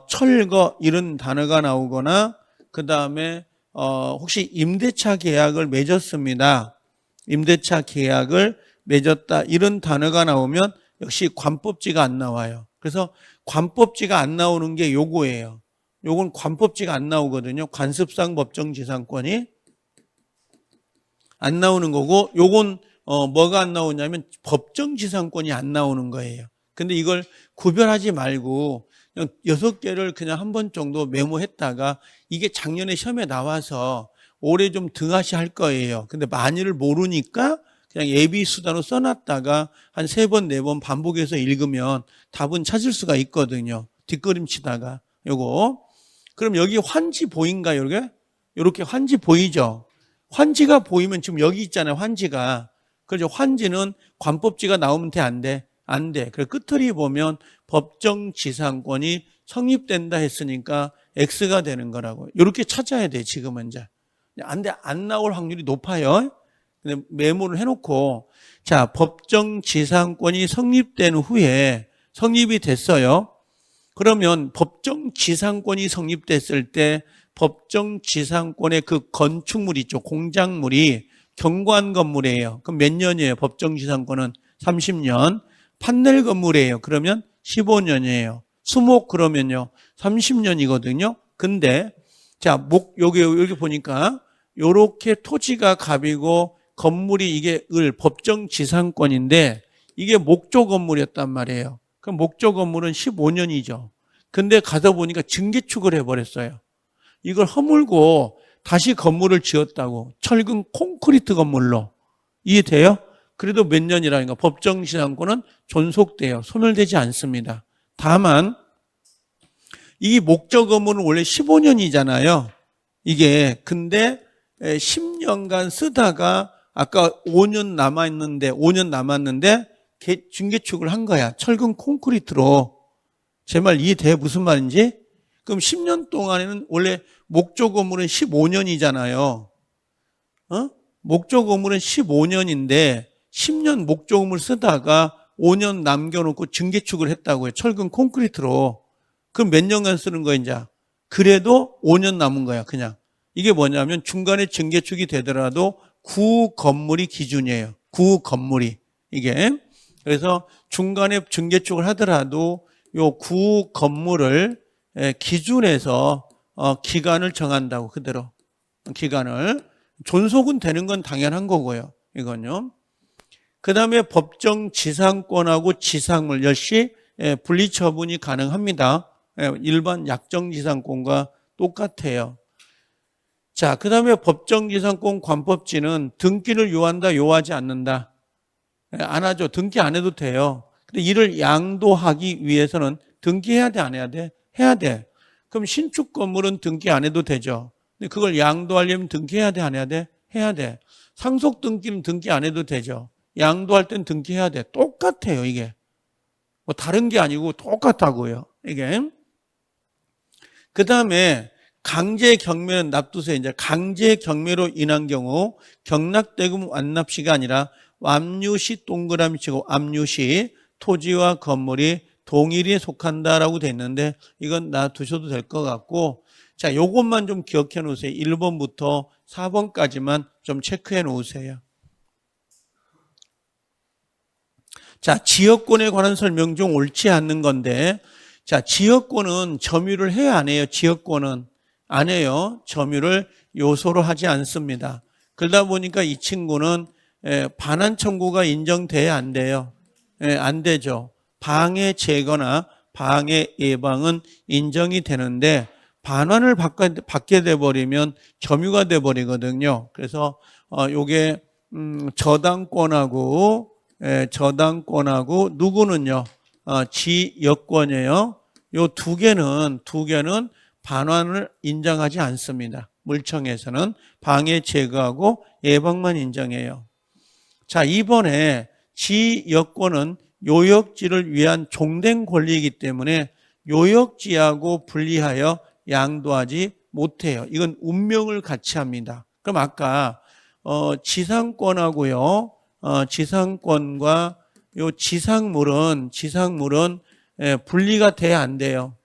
철거 이런 단어가 나오거나 그 다음에 혹시 임대차 계약을 맺었습니다. 임대차 계약을 맺었다 이런 단어가 나오면 역시 관법지가 안 나와요. 그래서 관법지가 안 나오는 게 요거예요. 요건 관법지가 안 나오거든요. 관습상 법정지상권이 안 나오는 거고 요건 뭐가 안 나오냐면 법정지상권이 안 나오는 거예요. 근데 이걸 구별하지 말고 그냥 6개를 그냥 한 번 정도 메모했다가 이게 작년에 시험에 나와서 올해 좀 등하시 할 거예요. 근데 많이를 모르니까 그냥 예비 수단으로 써놨다가 한 3번, 4번 반복해서 읽으면 답은 찾을 수가 있거든요. 뒷걸음치다가 요거. 그럼 여기 환지 보인가요? 이렇게 환지 보이죠? 환지가 보이면 지금 여기 있잖아요. 환지가. 그렇죠. 환지는 관법지가 나오면 돼, 안 돼? 안 돼. 그래서 끝을 보면 법정지상권이 성립된다 했으니까 X가 되는 거라고. 이렇게 찾아야 돼, 지금은 이제. 안 돼, 안 나올 확률이 높아요. 근데 메모를 해놓고, 자, 법정지상권이 성립된 후에 성립이 됐어요. 그러면 법정지상권이 성립됐을 때 법정지상권의 그 건축물 있죠. 공작물이 경관 건물이에요. 그럼 몇 년이에요? 법정지상권은 30년. 판넬 건물이에요. 그러면 15년이에요. 수목 그러면요. 30년이거든요. 근데 자, 여기 보니까 요렇게 토지가 갑이고 건물이 이게 법정지상권인데 이게 목조 건물이었단 말이에요. 그럼 목조 건물은 15년이죠. 근데 가서 보니까 증개축을 해버렸어요. 이걸 허물고 다시 건물을 지었다고. 철근 콘크리트 건물로. 이해돼요? 그래도 몇 년이라니까. 법정지상권은 존속돼요. 소멸되지 않습니다. 다만 이 목조 건물은 원래 15년이잖아요. 이게 근데 10년간 쓰다가 아까 5년 남았는데 증개축을 한 거야. 철근 콘크리트로. 제 말 이해돼? 무슨 말인지? 그럼 10년 동안에는 원래 목조 건물은 15년이잖아요. 목조 건물은 15년인데 10년 목조 건물 쓰다가 5년 남겨놓고 증개축을 했다고요. 철근 콘크리트로. 그럼 몇 년간 쓰는 거야, 이제? 그래도 5년 남은 거야, 그냥. 이게 뭐냐면 중간에 증개축이 되더라도 구 건물이 기준이에요. 구 건물이. 이게. 그래서 중간에 증개축을 하더라도 요 구 건물을 기준해서 기간을 정한다고, 그대로. 기간을. 존속은 되는 건 당연한 거고요. 이건요. 그 다음에 법정 지상권하고 지상물 역시 분리 처분이 가능합니다. 일반 약정지상권과 똑같아요. 자, 그 다음에 법정지상권 관법지는 등기를 요한다, 요하지 않는다. 안 하죠. 등기 안 해도 돼요. 근데 이를 양도하기 위해서는 등기해야 돼, 안 해야 돼? 해야 돼. 그럼 신축 건물은 등기 안 해도 되죠. 근데 그걸 양도하려면 등기해야 돼, 안 해야 돼? 해야 돼. 상속 등기는 등기 안 해도 되죠. 양도할 땐 등기해야 돼. 똑같아요, 이게. 뭐 다른 게 아니고 똑같다고요, 이게. 그 다음에 강제 경매는 납두세, 이제 강제 경매로 인한 경우 경락대금 완납시가 아니라 압류시 동그라미 치고 압류시 토지와 건물이 동일에 속한다라고 돼 있는데 이건 놔두셔도 될 것 같고, 자, 요것만 좀 기억해 놓으세요. 1번부터 4번까지만 좀 체크해 놓으세요. 자, 지역권에 관한 설명 중 옳지 않는 건데, 자, 지역권은 점유를 해야 안 해요? 지역권은 안 해요. 점유를 요소로 하지 않습니다. 그러다 보니까 이 친구는 반환 청구가 인정돼야 안 돼요? 안 되죠. 방해 제거나 방해 예방은 인정이 되는데 반환을 받게 돼버리면 점유가 돼버리거든요. 그래서 요게 저당권하고 누구는요? 지역권이에요. 요 두 개는 반환을 인정하지 않습니다. 물청에서는 방해 제거하고 예방만 인정해요. 자, 이번에 지역권은 요역지를 위한 종된 권리이기 때문에 요역지하고 분리하여 양도하지 못해요. 이건 운명을 같이 합니다. 그럼 아까 지상권하고요, 지상권과 요 지상물은 분리가 돼야 안 돼요.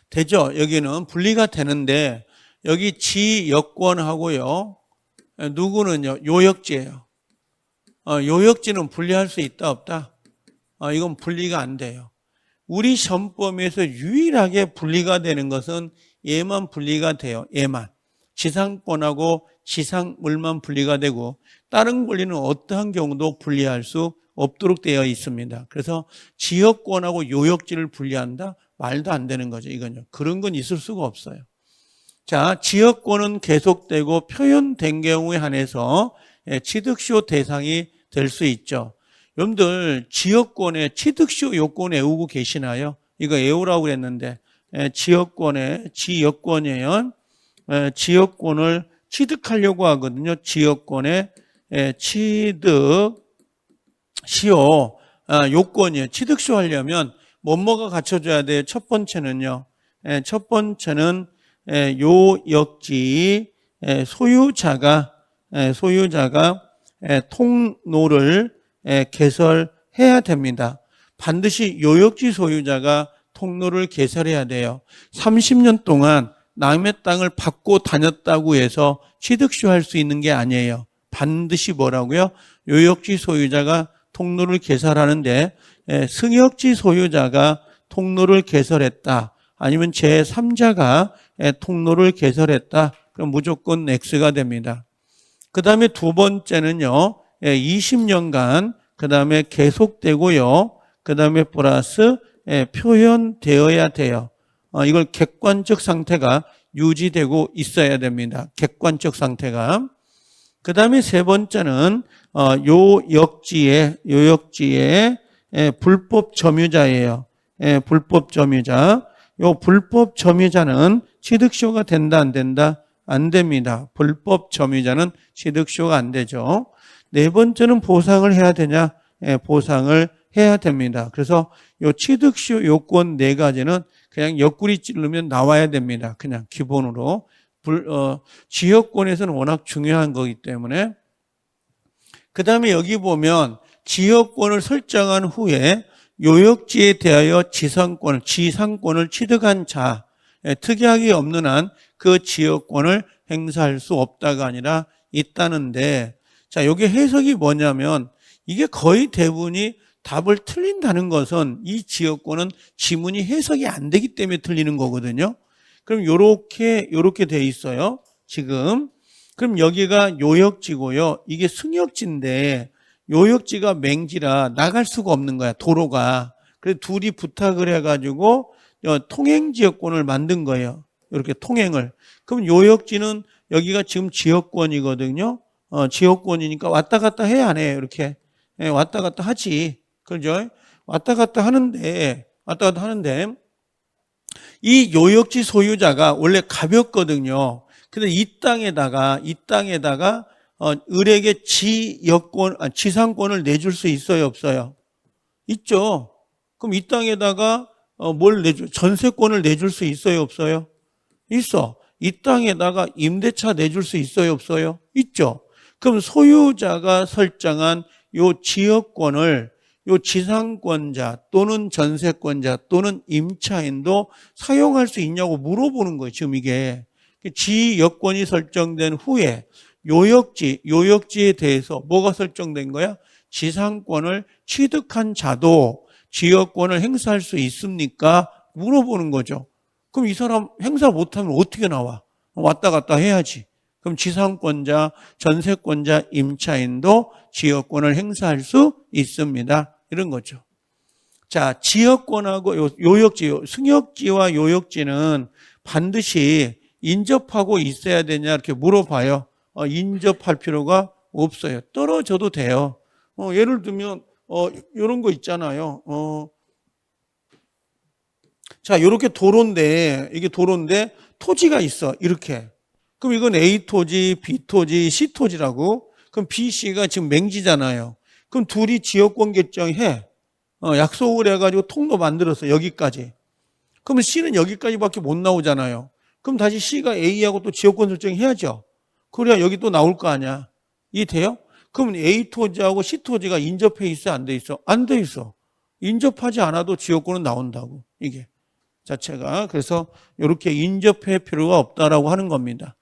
되죠? 여기는 분리가 되는데 여기 지역권하고요, 누구는요? 요역지예요. 요역지는 분리할 수 있다, 없다? 이건 분리가 안 돼요. 우리 시험범위에서 유일하게 분리가 되는 것은 얘만 분리가 돼요. 얘만. 지상권하고 지상물만 분리가 되고 다른 권리는 어떠한 경우도 분리할 수 없도록 되어 있습니다. 그래서 지역권하고 요역지를 분리한다? 말도 안 되는 거죠. 이건요. 그런 건 있을 수가 없어요. 자, 지역권은 계속되고 표현된 경우에 한해서 취득시효 대상이 될 수 있죠. 여러분들 지역권에 취득시효 요건 외우고 계시나요? 이거 외우라고 그랬는데 지역권이에요. 지역권을 취득하려고 하거든요. 지역권에 취득시효 요건이에요. 취득시효 하려면 뭐가 갖춰줘야 돼요? 첫 번째는요. 첫 번째는 요역지 소유자가 통로를 개설해야 됩니다. 반드시 요역지 소유자가 통로를 개설해야 돼요. 30년 동안 남의 땅을 받고 다녔다고 해서 취득시효 할 수 있는 게 아니에요. 반드시 뭐라고요? 요역지 소유자가 통로를 개설하는데 승역지 소유자가 통로를 개설했다. 아니면 제3자가 통로를 개설했다. 그럼 무조건 X가 됩니다. 그 다음에 두 번째는요. 20년간 그 다음에 계속되고요. 그 다음에 플러스 표현되어야 돼요. 이걸 객관적 상태가 유지되고 있어야 됩니다. 객관적 상태가. 그 다음에 세 번째는 요역지의 불법 점유자예요. 불법 점유자. 요 불법 점유자는 취득시효가 된다, 안 된다? 안 됩니다. 불법 점유자는 취득시효가 안 되죠. 네 번째는 보상을 해야 되냐? 보상을 해야 됩니다. 그래서 요 취득시효 요건 4가지는 그냥 옆구리 찌르면 나와야 됩니다. 그냥 기본으로. 지역권에서는 워낙 중요한 거기 때문에. 그 다음에 여기 보면 지역권을 설정한 후에 요역지에 대하여 지상권을 취득한 자, 특이하게 없는 한 그 지역권을 행사할 수 없다가 아니라 있다는데, 자, 여기 해석이 뭐냐면 이게 거의 대부분이 답을 틀린다는 것은 이 지역권은 지문이 해석이 안 되기 때문에 틀리는 거거든요. 그럼 요렇게 돼 있어요. 지금. 그럼 여기가 요역지고요. 이게 승역지인데 요역지가 맹지라 나갈 수가 없는 거야. 도로가. 그래서 둘이 부탁을 해가지고 통행지역권을 만든 거예요. 이렇게 통행을. 그럼 요역지는 여기가 지금 지역권이거든요. 지역권이니까 왔다 갔다 해야 안 해요. 이렇게. 왔다 갔다 하지. 그죠? 왔다 갔다 하는데 이 요역지 소유자가 원래 가볍거든요. 근데 이 땅에다가 을에게 지상권을 내줄 수 있어요, 없어요? 있죠. 그럼 이 땅에다가 뭘 내줘? 전세권을 내줄 수 있어요, 없어요? 있어. 이 땅에다가 임대차 내줄 수 있어요, 없어요? 있죠. 그럼 소유자가 설정한 요 지역권을 요 지상권자 또는 전세권자 또는 임차인도 사용할 수 있냐고 물어보는 거예요. 지금 이게 지역권이 설정된 후에 요역지에 대해서 뭐가 설정된 거야? 지상권을 취득한 자도 지역권을 행사할 수 있습니까? 물어보는 거죠. 그럼 이 사람 행사 못하면 어떻게 나와? 왔다 갔다 해야지. 그럼 지상권자, 전세권자, 임차인도 지역권을 행사할 수 있습니다. 이런 거죠. 자, 지역권하고 승역지와 요역지는 반드시 인접하고 있어야 되냐 이렇게 물어봐요. 인접할 필요가 없어요. 떨어져도 돼요. 예를 들면 이런 거 있잖아요. 자, 이렇게 이게 도로인데 토지가 있어. 이렇게. 그럼 이건 A 토지, B 토지, C 토지라고. 그럼 B, C가 지금 맹지잖아요. 그럼 둘이 지역권 결정해. 약속을 해가지고 통로 만들었어. 여기까지. 그러면 C는 여기까지밖에 못 나오잖아요. 그럼 다시 C가 A하고 또 지역권 설정해야죠. 그래야 여기 또 나올 거 아니야. 이해돼요? 그러면 A 토지하고 C 토지가 인접해 있어, 안 돼 있어? 안 돼 있어. 인접하지 않아도 지역권은 나온다고. 이게 자체가. 그래서 이렇게 인접할 필요가 없다라고 하는 겁니다.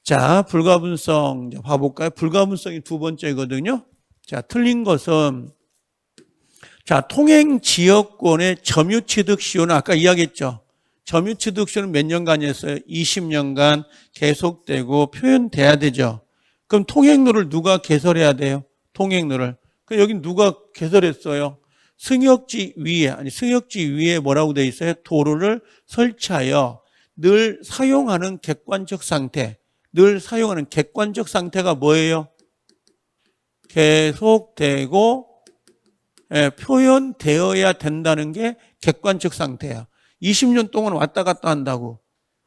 자, 불가분성 봐볼까요? 불가분성이 두 번째거든요. 자, 틀린 것은 자, 통행 지역권의 점유취득시효는 아까 이야기했죠. 점유취득시효는 몇 년간이었어요? 20년간 계속되고 표현돼야 되죠. 그럼 통행로를 누가 개설해야 돼요? 통행로를. 그럼 여기 누가 개설했어요? 승역지 위에 뭐라고 돼 있어요? 도로를 설치하여 늘 사용하는 객관적 상태가 뭐예요? 계속되고 표현되어야 된다는 게 객관적 상태야. 20년 동안 왔다 갔다 한다고.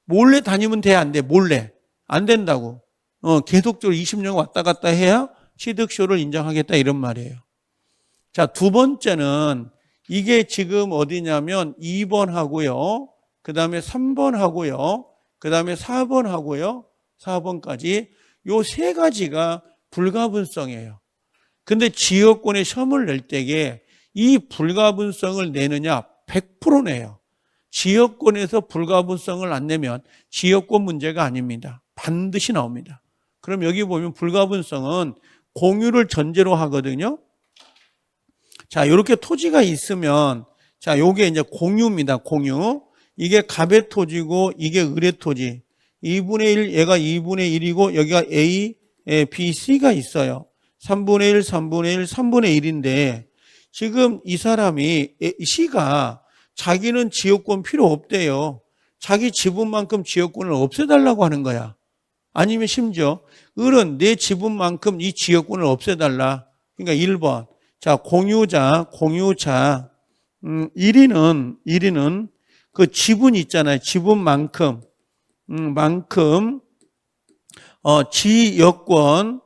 몰래 다니면 돼, 안 돼? 몰래. 안 된다고. 계속적으로 20년 왔다 갔다 해야 취득시효를 인정하겠다 이런 말이에요. 자, 두 번째는 이게 지금 어디냐면 2번 하고요. 그 다음에 3번 하고요. 그 다음에 4번 하고요. 4번까지 요 세 가지가 불가분성이에요. 근데 지역권에 시험을 낼 때에 이 불가분성을 내느냐 100% 내요. 지역권에서 불가분성을 안 내면 지역권 문제가 아닙니다. 반드시 나옵니다. 그럼 여기 보면 불가분성은 공유를 전제로 하거든요. 자, 이렇게 토지가 있으면 자, 요게 이제 공유입니다. 공유. 이게 갑의 토지고 이게 을의 토지. 2분의 1, 얘가 2분의 1이고 여기가 A, B, C가 있어요. 3분의 1, 3분의 1, 3분의 1인데 지금 이 사람이 C가 자기는 지역권 필요 없대요. 자기 지분만큼 지역권을 없애달라고 하는 거야. 아니면 심지어 을은 내 지분만큼 이 지역권을 없애달라. 그러니까 1번. 자, 공유자 1위는 그 지분 있잖아요. 지분만큼 지역권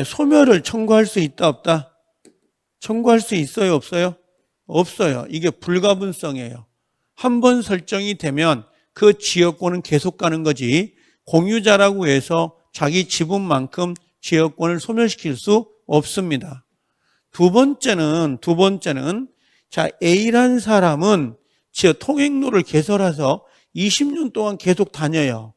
소멸을 청구할 수 있다 없다? 청구할 수 있어요, 없어요? 없어요. 이게 불가분성이에요. 한 번 설정이 되면 그 지역권은 계속 가는 거지, 공유자라고 해서 자기 지분만큼 지역권을 소멸시킬 수 없습니다. 두 번째는 자, A라는 사람은 통행로를 개설해서 20년 동안 계속 다녀요.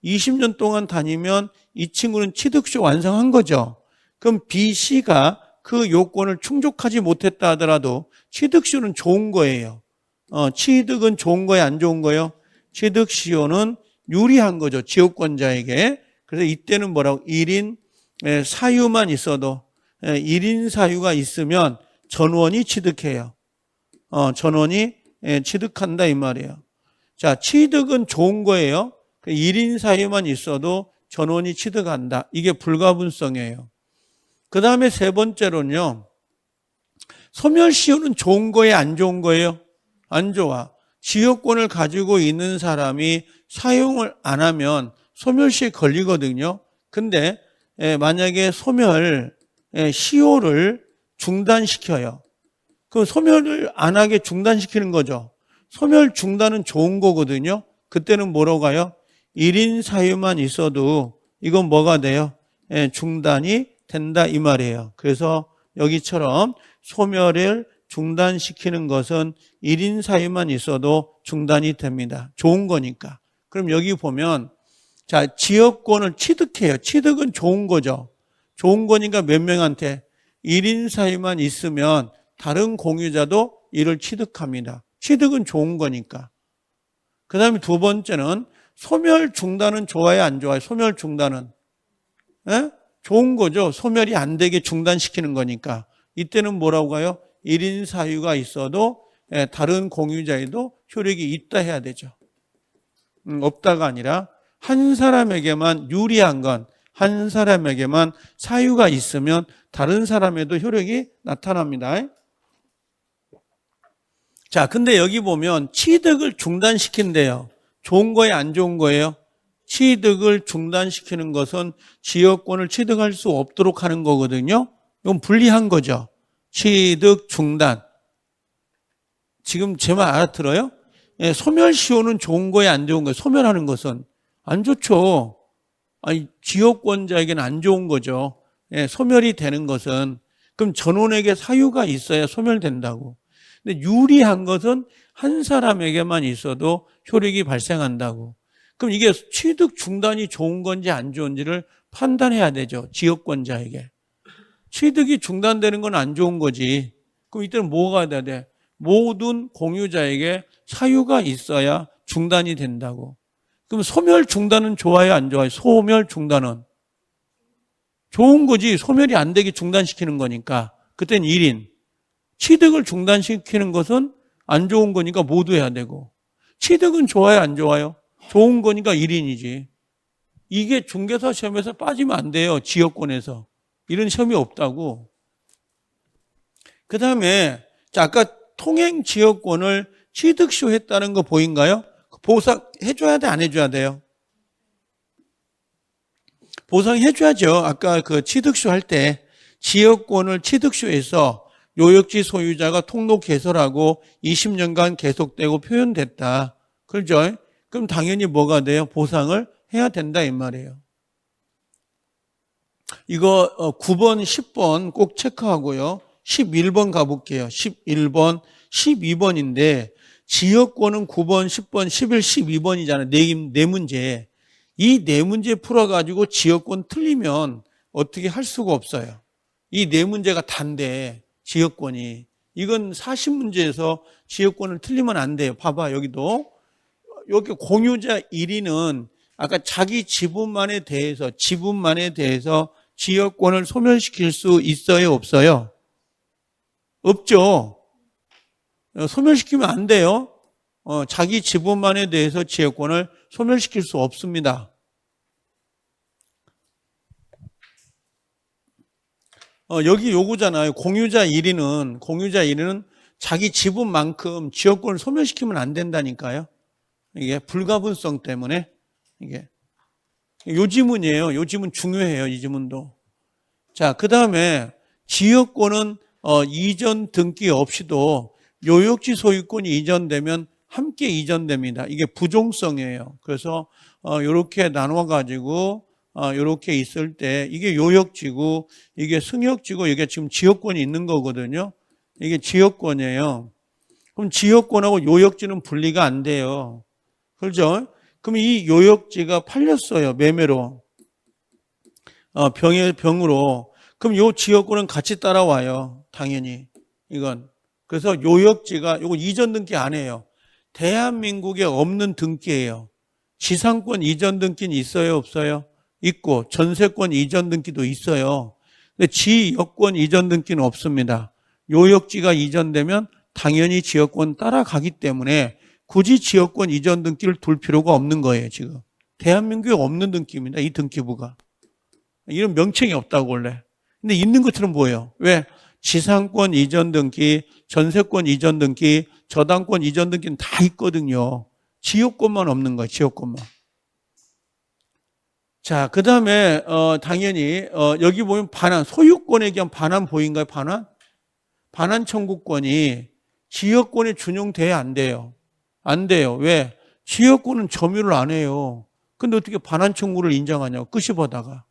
20년 동안 다니면 이 친구는 취득쇼 완성한 거죠. 그럼 B, C가 그 요건을 충족하지 못했다 하더라도 취득쇼는 좋은 거예요. 취득은 좋은 거예요, 안 좋은 거예요? 취득시효는 유리한 거죠, 지역권자에게. 그래서 이때는 뭐라고? 1인 사유만 있어도, 1인 사유가 있으면 전원이 취득해요. 전원이 취득한다 이 말이에요. 자, 취득은 좋은 거예요. 1인 사유만 있어도 전원이 취득한다. 이게 불가분성이에요. 그 다음에 세 번째로는요, 소멸시효는 좋은 거예요, 안 좋은 거예요? 안 좋아. 지역권을 가지고 있는 사람이 사용을 안 하면 소멸시효에 걸리거든요. 근데 만약에 소멸 시효를 중단시켜요. 그 소멸을 안 하게 중단시키는 거죠. 소멸 중단은 좋은 거거든요. 그때는 뭐라고 가요? 1인 사유만 있어도 이건 뭐가 돼요? 중단이 된다 이 말이에요. 그래서 여기처럼 소멸을 중단시키는 것은 1인 사유만 있어도 중단이 됩니다. 좋은 거니까. 그럼 여기 보면, 자, 지역권을 취득해요. 취득은 좋은 거죠. 좋은 거니까 몇 명한테? 1인 사유만 있으면 다른 공유자도 이를 취득합니다. 취득은 좋은 거니까. 그 다음에 두 번째는 소멸 중단은 좋아요, 안 좋아요? 소멸 중단은 좋은 거죠. 소멸이 안 되게 중단시키는 거니까. 이때는 뭐라고 가요? 1인 사유가 있어도 다른 공유자에도 효력이 있다 해야 되죠. 없다가 아니라 한 사람에게만 유리한 건, 한 사람에게만 사유가 있으면 다른 사람에도 효력이 나타납니다. 자, 근데 여기 보면 취득을 중단시킨대요. 좋은 거예요, 안 좋은 거예요? 취득을 중단시키는 것은 지역권을 취득할 수 없도록 하는 거거든요. 이건 불리한 거죠. 취득 중단. 지금 제 말 알아들어요? 소멸시효는 좋은 거예요, 안 좋은 거예요? 소멸하는 것은 안 좋죠. 아니, 지역권자에게는 안 좋은 거죠. 소멸이 되는 것은. 그럼 전원에게 사유가 있어야 소멸된다고. 근데 유리한 것은 한 사람에게만 있어도 효력이 발생한다고. 그럼 이게 취득 중단이 좋은 건지 안 좋은지를 판단해야 되죠, 지역권자에게. 취득이 중단되는 건 안 좋은 거지. 그럼 이때는 뭐가 돼야 돼? 모든 공유자에게 사유가 있어야 중단이 된다고. 그럼 소멸 중단은 좋아요, 안 좋아요? 소멸 중단은 좋은 거지. 소멸이 안 되게 중단시키는 거니까. 그땐 1인. 취득을 중단시키는 것은 안 좋은 거니까 모두 해야 되고, 취득은 좋아요, 안 좋아요? 좋은 거니까 1인이지. 이게 중개사 시험에서 빠지면 안 돼요, 지역권에서. 이런 시험이 없다고. 그 다음에 아까 통행 지역권을 취득시효 했다는 거 보인가요? 보상해줘야 돼, 안 해줘야 돼요? 보상해줘야죠. 아까 그 취득시효 할 때 지역권을 취득시효해서 요역지 소유자가 통로 개설하고 20년간 계속되고 표현됐다. 그렇죠? 그럼 당연히 뭐가 돼요? 보상을 해야 된다 이 말이에요. 이거 9번, 10번 꼭 체크하고요. 11번 가볼게요. 11번, 12번인데 지역권은 9번, 10번, 11, 12번이잖아요. 네 문제. 이 네 문제 풀어가지고 지역권 틀리면 어떻게 할 수가 없어요. 이 네 문제가 단데 지역권이. 이건 40문제에서 지역권을 틀리면 안 돼요. 봐봐, 여기도. 여기 공유자 1위는 아까 자기 지분만에 대해서 지역권을 소멸시킬 수 있어요, 없어요? 없죠. 소멸시키면 안 돼요. 자기 지분만에 대해서 지역권을 소멸시킬 수 없습니다. 여기 요구잖아요. 공유자 1위는 자기 지분만큼 지역권을 소멸시키면 안 된다니까요. 이게 불가분성 때문에. 이게 요 지문이에요. 요 지문 중요해요, 이 지문도. 자, 그 다음에 지역권은 이전 등기 없이도 요역지 소유권이 이전되면 함께 이전됩니다. 이게 부종성이에요. 그래서 이렇게 나눠가지고 이렇게 있을 때 이게 요역지고 이게 승역지고 이게 지금 지역권이 있는 거거든요. 이게 지역권이에요. 그럼 지역권하고 요역지는 분리가 안 돼요. 그렇죠? 그럼 이 요역지가 팔렸어요. 매매로. 병으로. 그럼 요 지역권은 같이 따라와요. 당연히. 이건. 그래서 요역지가 요거 이전 등기 안 해요. 대한민국에 없는 등기예요. 지상권 이전 등기는 있어요, 없어요? 있고 전세권 이전 등기도 있어요. 근데 지역권 이전 등기는 없습니다. 요역지가 이전되면 당연히 지역권 따라가기 때문에 굳이 지역권 이전 등기를 둘 필요가 없는 거예요, 지금. 대한민국에 없는 등기입니다, 이 등기부가. 이런 명칭이 없다고 원래. 근데 있는 것처럼 보여요. 왜? 지상권 이전 등기, 전세권 이전 등기, 저당권 이전 등기는 다 있거든요. 지역권만 없는 거예요, 지역권만. 자, 그 다음에, 당연히, 여기 보면 반환, 소유권에 대한 반환 보인가요, 반환? 반환 청구권이 지역권에 준용돼야 안 돼요. 안 돼요. 왜? 지역권은 점유를 안 해요. 근데 어떻게 반환 청구를 인정하냐고, 끄집어다가.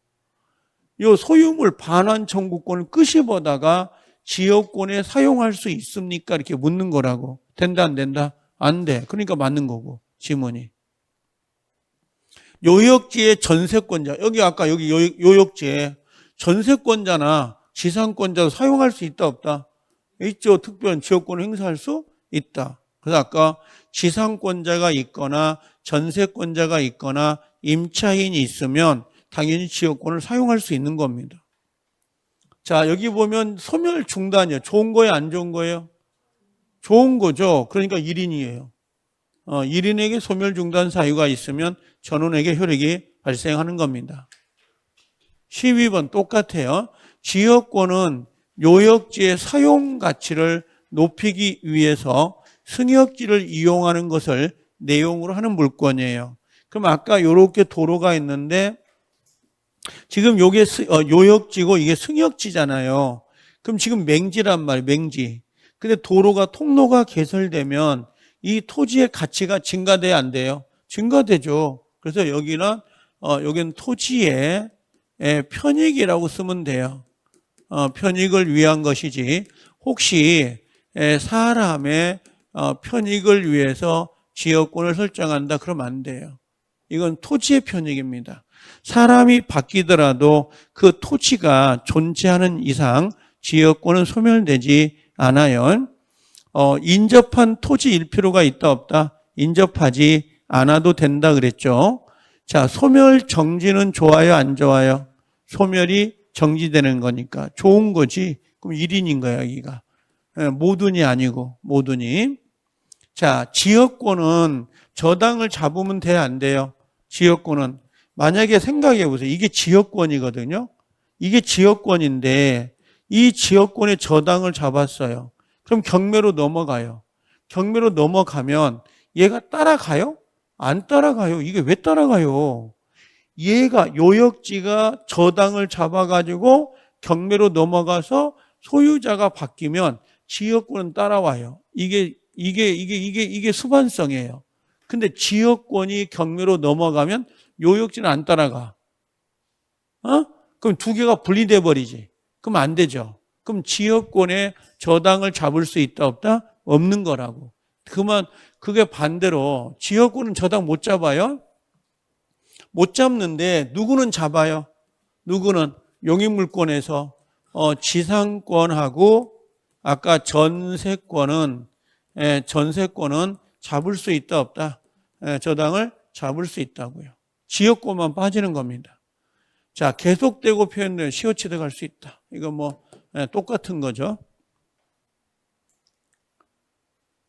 요 소유물 반환 청구권을 끄집어다가 지역권에 사용할 수 있습니까? 이렇게 묻는 거라고. 된다, 안 된다? 안 돼. 그러니까 맞는 거고, 지문이. 요역지의 전세권자. 여기 아까 여기 요역지에 전세권자나 지상권자도 사용할 수 있다, 없다? 있죠. 특별한 지역권을 행사할 수 있다. 그래서 아까 지상권자가 있거나 전세권자가 있거나 임차인이 있으면 당연히 지역권을 사용할 수 있는 겁니다. 자, 여기 보면 소멸 중단이에요. 좋은 거예요, 안 좋은 거예요? 좋은 거죠. 그러니까 1인이에요. 1인에게 소멸 중단 사유가 있으면 전원에게 효력이 발생하는 겁니다. 12번 똑같아요. 지역권은 요역지의 사용 가치를 높이기 위해서 승역지를 이용하는 것을 내용으로 하는 물건이에요. 그럼 아까 이렇게 도로가 있는데 지금 요게 요역지고 이게 승역지잖아요. 그럼 지금 맹지란 말이에요, 맹지. 근데 도로가 통로가 개설되면 이 토지의 가치가 증가돼야 안 돼요? 증가되죠. 그래서 여기는 여기는 토지의 편익이라고 쓰면 돼요. 편익을 위한 것이지 혹시 사람의 편익을 위해서 지역권을 설정한다 그러면 안 돼요. 이건 토지의 편익입니다. 사람이 바뀌더라도 그 토지가 존재하는 이상 지역권은 소멸되지 않아요. 인접한 토지 일피로가 있다 없다? 인접하지 않아도 된다 그랬죠. 자, 소멸 정지는 좋아요, 안 좋아요? 소멸이 정지되는 거니까 좋은 거지. 그럼 1인인 거야, 여기가. 모든이 아니고 모든이. 자, 지역권은 저당을 잡으면 돼요, 안 돼요? 지역권은 만약에 생각해 보세요. 이게 지역권이거든요. 이게 지역권인데 이 지역권의 저당을 잡았어요. 그럼 경매로 넘어가요. 경매로 넘어가면 얘가 따라가요? 안 따라가요. 이게 왜 따라가요? 얘가 요역지가 저당을 잡아가지고 경매로 넘어가서 소유자가 바뀌면 지역권은 따라와요. 이게 수반성이에요. 근데 지역권이 경매로 넘어가면 요역지는 안 따라가. 그럼 두 개가 분리돼 버리지. 그럼 안 되죠. 그럼 지역권에 저당을 잡을 수 있다 없다? 없는 거라고. 그게 반대로 지역권은 저당 못 잡아요? 못 잡는데 누구는 잡아요? 누구는 용익물권에서 지상권하고 아까 전세권은 잡을 수 있다 없다? 저당을 잡을 수 있다고요. 지역권만 빠지는 겁니다. 자, 계속되고 표현되면 시효 취득할 수 있다. 이거 똑같은 거죠.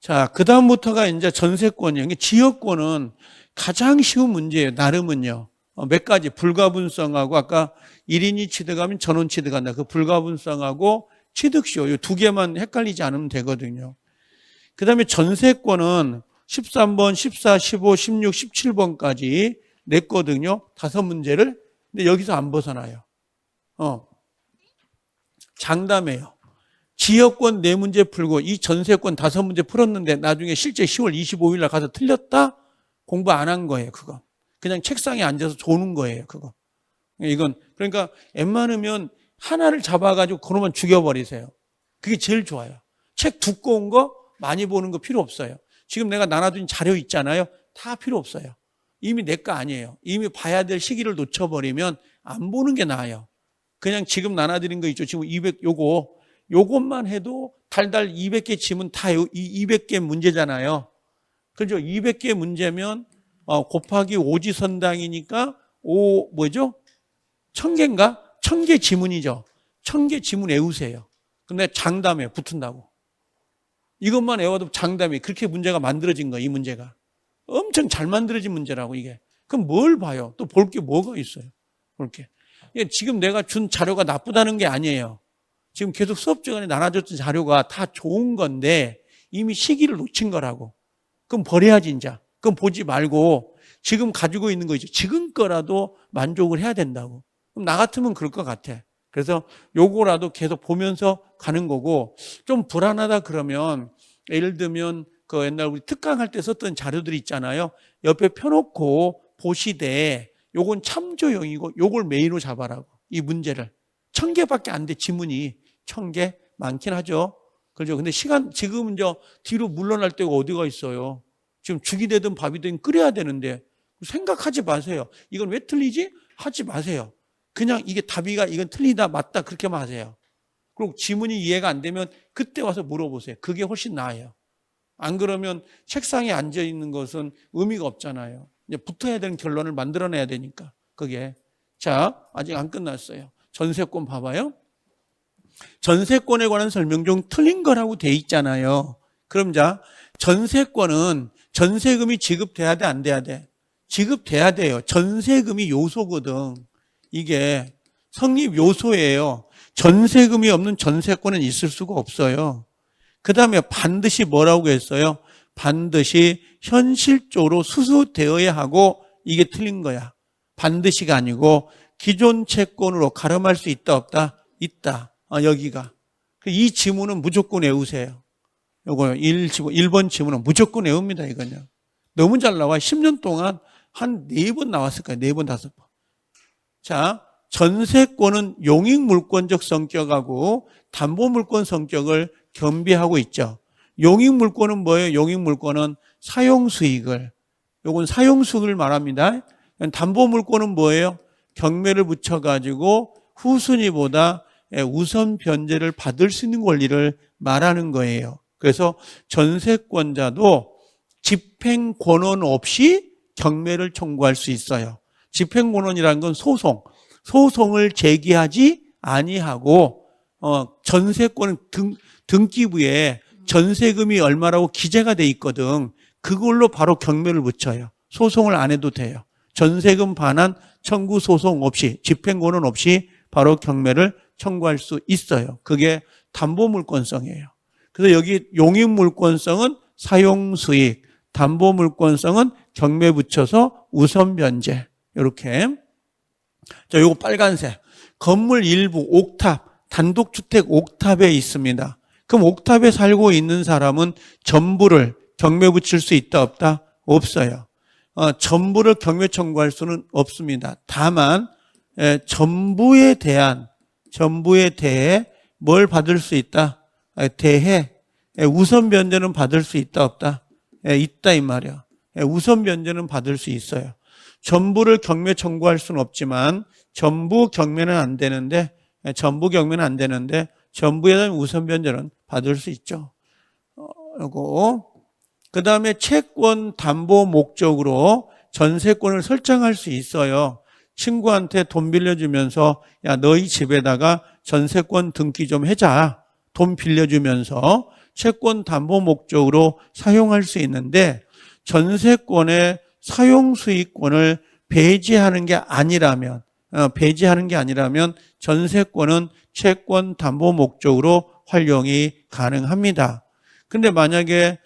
자, 그 다음부터가 이제 전세권이에요. 지역권은 가장 쉬운 문제예요. 나름은요. 몇 가지 불가분성하고 아까 1인이 취득하면 전원 취득한다. 그 불가분성하고 취득시효 이 두 개만 헷갈리지 않으면 되거든요. 그 다음에 전세권은 13번, 14, 15, 16, 17번까지 냈거든요. 5문제를. 근데 여기서 안 벗어나요. 장담해요. 지역권 4문제 풀고 이 전세권 5문제 풀었는데 나중에 실제 10월 25일 날 가서 틀렸다? 공부 안 한 거예요, 그거. 그냥 책상에 앉아서 조는 거예요, 그거. 이건, 그러니까 웬만하면 하나를 잡아가지고 그놈만 죽여버리세요. 그게 제일 좋아요. 책 두꺼운 거 많이 보는 거 필요 없어요. 지금 내가 나눠준 자료 있잖아요. 다 필요 없어요. 이미 내 거 아니에요. 이미 봐야 될 시기를 놓쳐버리면 안 보는 게 나아요. 그냥 지금 나눠드린 거 있죠. 지금 200, 요것만 해도 달달 200개 치면 다 200개 문제잖아요. 그죠? 200개 문제면, 곱하기 5지선당이니까, 1000개인가? 1000개 지문이죠. 1000개 지문 외우세요. 근데 장담에 붙은다고. 이것만 외워도 장담이 그렇게 문제가 만들어진 거예요, 이 문제가. 엄청 잘 만들어진 문제라고, 이게. 그럼 뭘 봐요? 또 볼 게 뭐가 있어요? 볼 게. 지금 내가 준 자료가 나쁘다는 게 아니에요. 지금 계속 수업 시간에 나눠줬던 자료가 다 좋은 건데 이미 시기를 놓친 거라고. 그럼 버려야지, 이제. 그럼 보지 말고 지금 가지고 있는 거 있죠. 지금 거라도 만족을 해야 된다고. 그럼 나 같으면 그럴 것 같아. 그래서 요거라도 계속 보면서 가는 거고, 좀 불안하다 그러면 예를 들면 그 옛날 우리 특강할 때 썼던 자료들 있잖아요. 옆에 펴놓고 보시되 요건 참조용이고 요걸 메인으로 잡아라고. 이 문제를. 1000개밖에 안 돼, 지문이. 1000개 많긴 하죠. 그죠? 근데 지금 이제 뒤로 물러날 때가 어디가 있어요? 지금 죽이 되든 밥이 되든 끓여야 되는데 생각하지 마세요. 이건 왜 틀리지? 하지 마세요. 그냥 이게 답이가 이건 틀리다 맞다 그렇게만 하세요. 그리고 지문이 이해가 안 되면 그때 와서 물어보세요. 그게 훨씬 나아요. 안 그러면 책상에 앉아 있는 것은 의미가 없잖아요. 이제 붙어야 되는 결론을 만들어내야 되니까 그게. 자, 아직 안 끝났어요. 전세권 봐봐요. 전세권에 관한 설명 중 틀린 거라고 돼 있잖아요. 그럼 자, 전세권은 전세금이 지급돼야 돼, 안 돼야 돼? 지급돼야 돼요. 전세금이 요소거든. 이게 성립 요소예요. 전세금이 없는 전세권은 있을 수가 없어요. 그 다음에 반드시 뭐라고 했어요? 반드시 현실적으로 수수되어야 하고, 이게 틀린 거야. 반드시가 아니고 기존 채권으로 가름할 수 있다 없다? 있다. 여기가. 이 지문은 무조건 외우세요. 요거 1번 지문은 무조건 외웁니다. 이건요. 너무 잘 나와. 10년 동안 한 4번 나왔을 거예요. 4번, 5번. 자, 전세권은 용익물권적 성격하고 담보물권 성격을 겸비하고 있죠. 용익물권은 뭐예요? 용익물권은 사용수익을. 요건 사용수익을 말합니다. 담보물권은 뭐예요? 경매를 붙여가지고 후순위보다 우선 변제를 받을 수 있는 권리를 말하는 거예요. 그래서 전세권자도 집행 권한 없이 경매를 청구할 수 있어요. 집행 권한이라는 건 소송을 제기하지 아니하고 전세권은 등기부에 전세금이 얼마라고 기재가 돼 있거든. 그걸로 바로 경매를 붙여요. 소송을 안 해도 돼요. 전세금 반환 청구 소송 없이, 집행 권한 없이 바로 경매를 청구할 수 있어요. 그게 담보물권성이에요. 그래서 여기 용익물권성은 사용수익, 담보물권성은 경매 붙여서 우선 변제. 이렇게. 자, 요거 빨간색. 건물 일부 옥탑, 단독주택 옥탑에 있습니다. 그럼 옥탑에 살고 있는 사람은 전부를 경매 붙일 수 있다 없다? 없어요. 전부를 경매 청구할 수는 없습니다. 다만 전부에 대해 뭘 받을 수 있다? 대해 우선 변제는 받을 수 있다 없다? 있다 이 말이야. 우선 변제는 받을 수 있어요. 전부를 경매 청구할 수는 없지만 전부 경매는 안 되는데 전부에 대한 우선 변제는 받을 수 있죠. 요거. 그 다음에 채권 담보 목적으로 전세권을 설정할 수 있어요. 친구한테 돈 빌려주면서 야 너희 집에다가 전세권 등기 좀 해자. 돈 빌려주면서 채권 담보 목적으로 사용할 수 있는데 전세권의 사용수익권을 배제하는 게 아니라면 전세권은 채권 담보 목적으로 활용이 가능합니다. 근데 만약에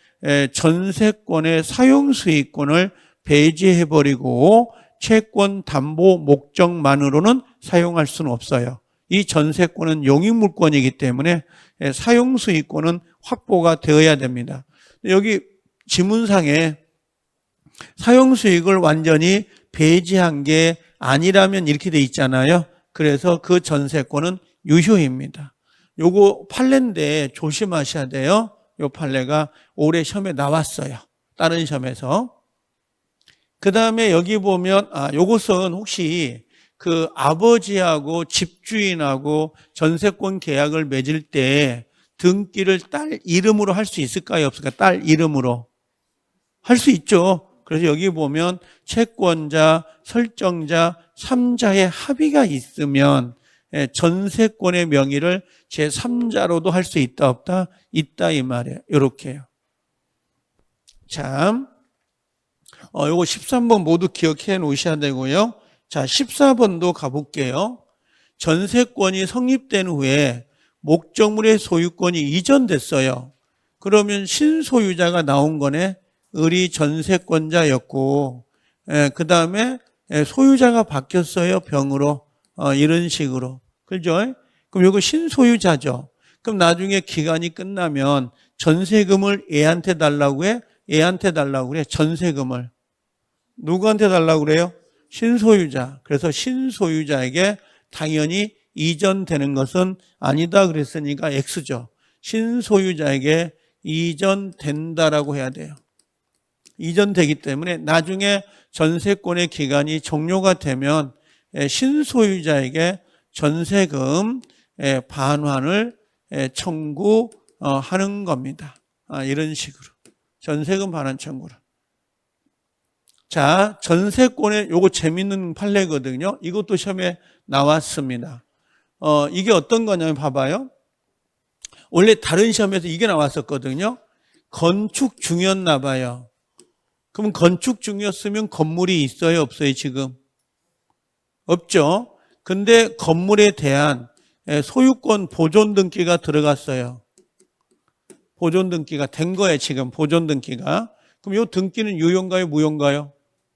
전세권의 사용수익권을 배제해버리고 채권 담보 목적만으로는 사용할 수는 없어요. 이 전세권은 용익물권이기 때문에 사용수익권은 확보가 되어야 됩니다. 여기 지문상에 사용수익을 완전히 배제한 게 아니라면 이렇게 돼 있잖아요. 그래서 그 전세권은 유효입니다. 요거 판례인데 조심하셔야 돼요. 요 판례가 올해 시험에 나왔어요. 다른 시험에서. 그 다음에 여기 보면, 요것은 혹시 그 아버지하고 집주인하고 전세권 계약을 맺을 때 등기를 딸 이름으로 할 수 있을까요? 없을까요? 딸 이름으로. 할 수 있죠. 그래서 여기 보면 채권자, 설정자, 3자의 합의가 있으면 전세권의 명의를 제3자로도 할 수 있다 없다? 있다 이 말이에요. 이렇게요. 자, 요거 13번 모두 기억해 놓으셔야 되고요. 자, 14번도 가볼게요. 전세권이 성립된 후에 목적물의 소유권이 이전됐어요. 그러면 신소유자가 나온 거네. 을이 전세권자였고, 그 다음에 소유자가 바뀌었어요. 병으로. 이런 식으로. 그죠? 그럼 이거 신소유자죠. 그럼 나중에 기간이 끝나면 전세금을 애한테 달라고 해? 애한테 달라고 그래. 전세금을. 누구한테 달라고 그래요? 신소유자. 그래서 신소유자에게 당연히 이전되는 것은 아니다 그랬으니까 X죠. 신소유자에게 이전된다라고 해야 돼요. 이전되기 때문에 나중에 전세권의 기간이 종료가 되면 신소유자에게 전세금 반환을 청구하는 겁니다. 이런 식으로. 전세금 반환 청구를. 자, 전세권에 요거 재밌는 판례거든요. 이것도 시험에 나왔습니다. 이게 어떤 거냐면 봐봐요. 원래 다른 시험에서 이게 나왔었거든요. 건축 중이었나 봐요. 그럼 건축 중이었으면 건물이 있어요, 없어요, 지금? 없죠. 근데 건물에 대한 소유권 보존 등기가 들어갔어요. 보존 등기가 된 거예요, 지금 보존 등기가. 그럼 이 등기는 유효인가요, 무효인가요?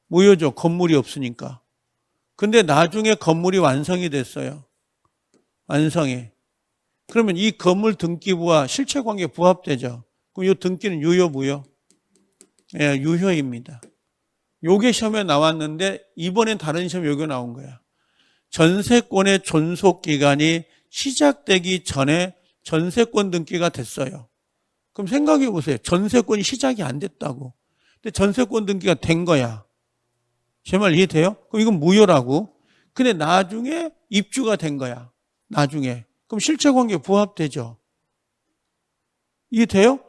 무효죠. 건물이 없으니까. 근데 나중에 건물이 완성이 됐어요. 완성이. 그러면 이 건물 등기부와 실체관계 부합되죠. 그럼 이 등기는 유효, 무효? 예, 유효입니다. 요게 시험에 나왔는데 이번엔 다른 시험에 요게 나온 거야. 전세권의 존속기간이 시작되기 전에 전세권 등기가 됐어요. 그럼 생각해 보세요. 전세권이 시작이 안 됐다고. 근데 전세권 등기가 된 거야. 제 말 이해돼요? 그럼 이건 무효라고. 근데 나중에 입주가 된 거야. 나중에. 그럼 실체관계 부합되죠. 이해돼요?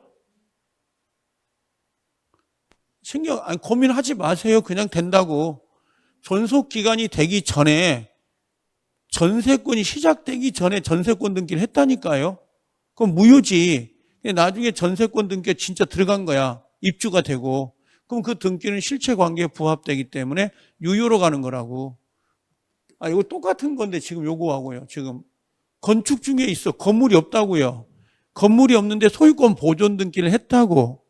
고민하지 마세요. 그냥 된다고. 존속기간이 되기 전에 전세권이 시작되기 전에 전세권 등기를 했다니까요. 그럼 무효지. 나중에 전세권 등기가 진짜 들어간 거야. 입주가 되고. 그럼 그 등기는 실체관계에 부합되기 때문에 유효로 가는 거라고. 이거 똑같은 건데 지금 요거하고요. 지금 건축 중에 있어. 건물이 없다고요. 건물이 없는데 소유권 보존 등기를 했다고.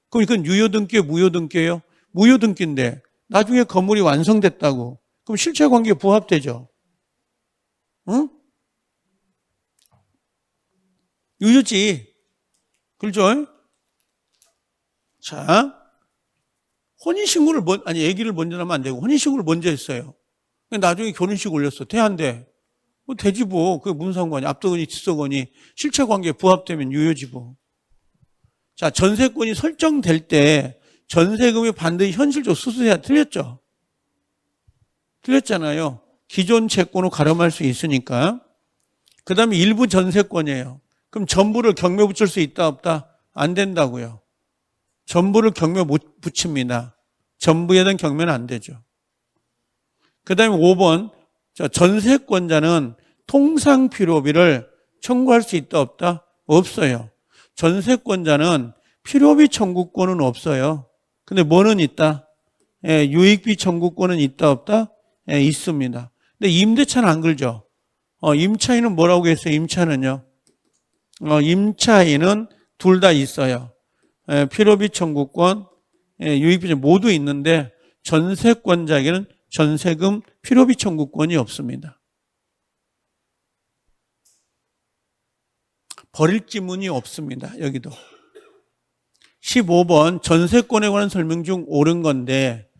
그럼 이건 유효 등기예요, 무효 등기예요? 무효 등기인데 나중에 건물이 완성됐다고. 그럼 실체관계에 부합되죠. 응? 유효지. 그렇죠? 자, 혼인신고를 얘기를 먼저 하면 안 되고 혼인신고를 먼저 했어요. 나중에 결혼식 올렸어. 돼, 안 돼? 되지 뭐. 그게 무슨 상관이야. 앞서거니 뒤서거니 실체관계에 부합되면 유효지 뭐. 자, 전세권이 설정될 때 전세금이 반드시 현실적으로 수수해야 틀렸죠? 틀렸잖아요. 기존 채권으로 가름할 수 있으니까. 그 다음에 일부 전세권이에요. 그럼 전부를 경매 붙일 수 있다 없다? 안 된다고요. 전부를 경매 못 붙입니다. 전부에 대한 경매는 안 되죠. 그 다음에 5번 전세권자는 통상 필요비를 청구할 수 있다 없다? 없어요. 전세권자는 필요비 청구권은 없어요. 근데 뭐는 있다? 유익비 청구권은 있다 없다? 있습니다. 근데 임대차는 안 그러죠. 임차인은 뭐라고 했어요? 임차는요. 임차인은 둘 다 있어요. 필요비 청구권, 유익비 모두 있는데 전세권자에게는 전세금 필요비 청구권이 없습니다. 버릴 지문이 없습니다. 여기도. 15번 전세권에 관한 설명 중 옳은 건데,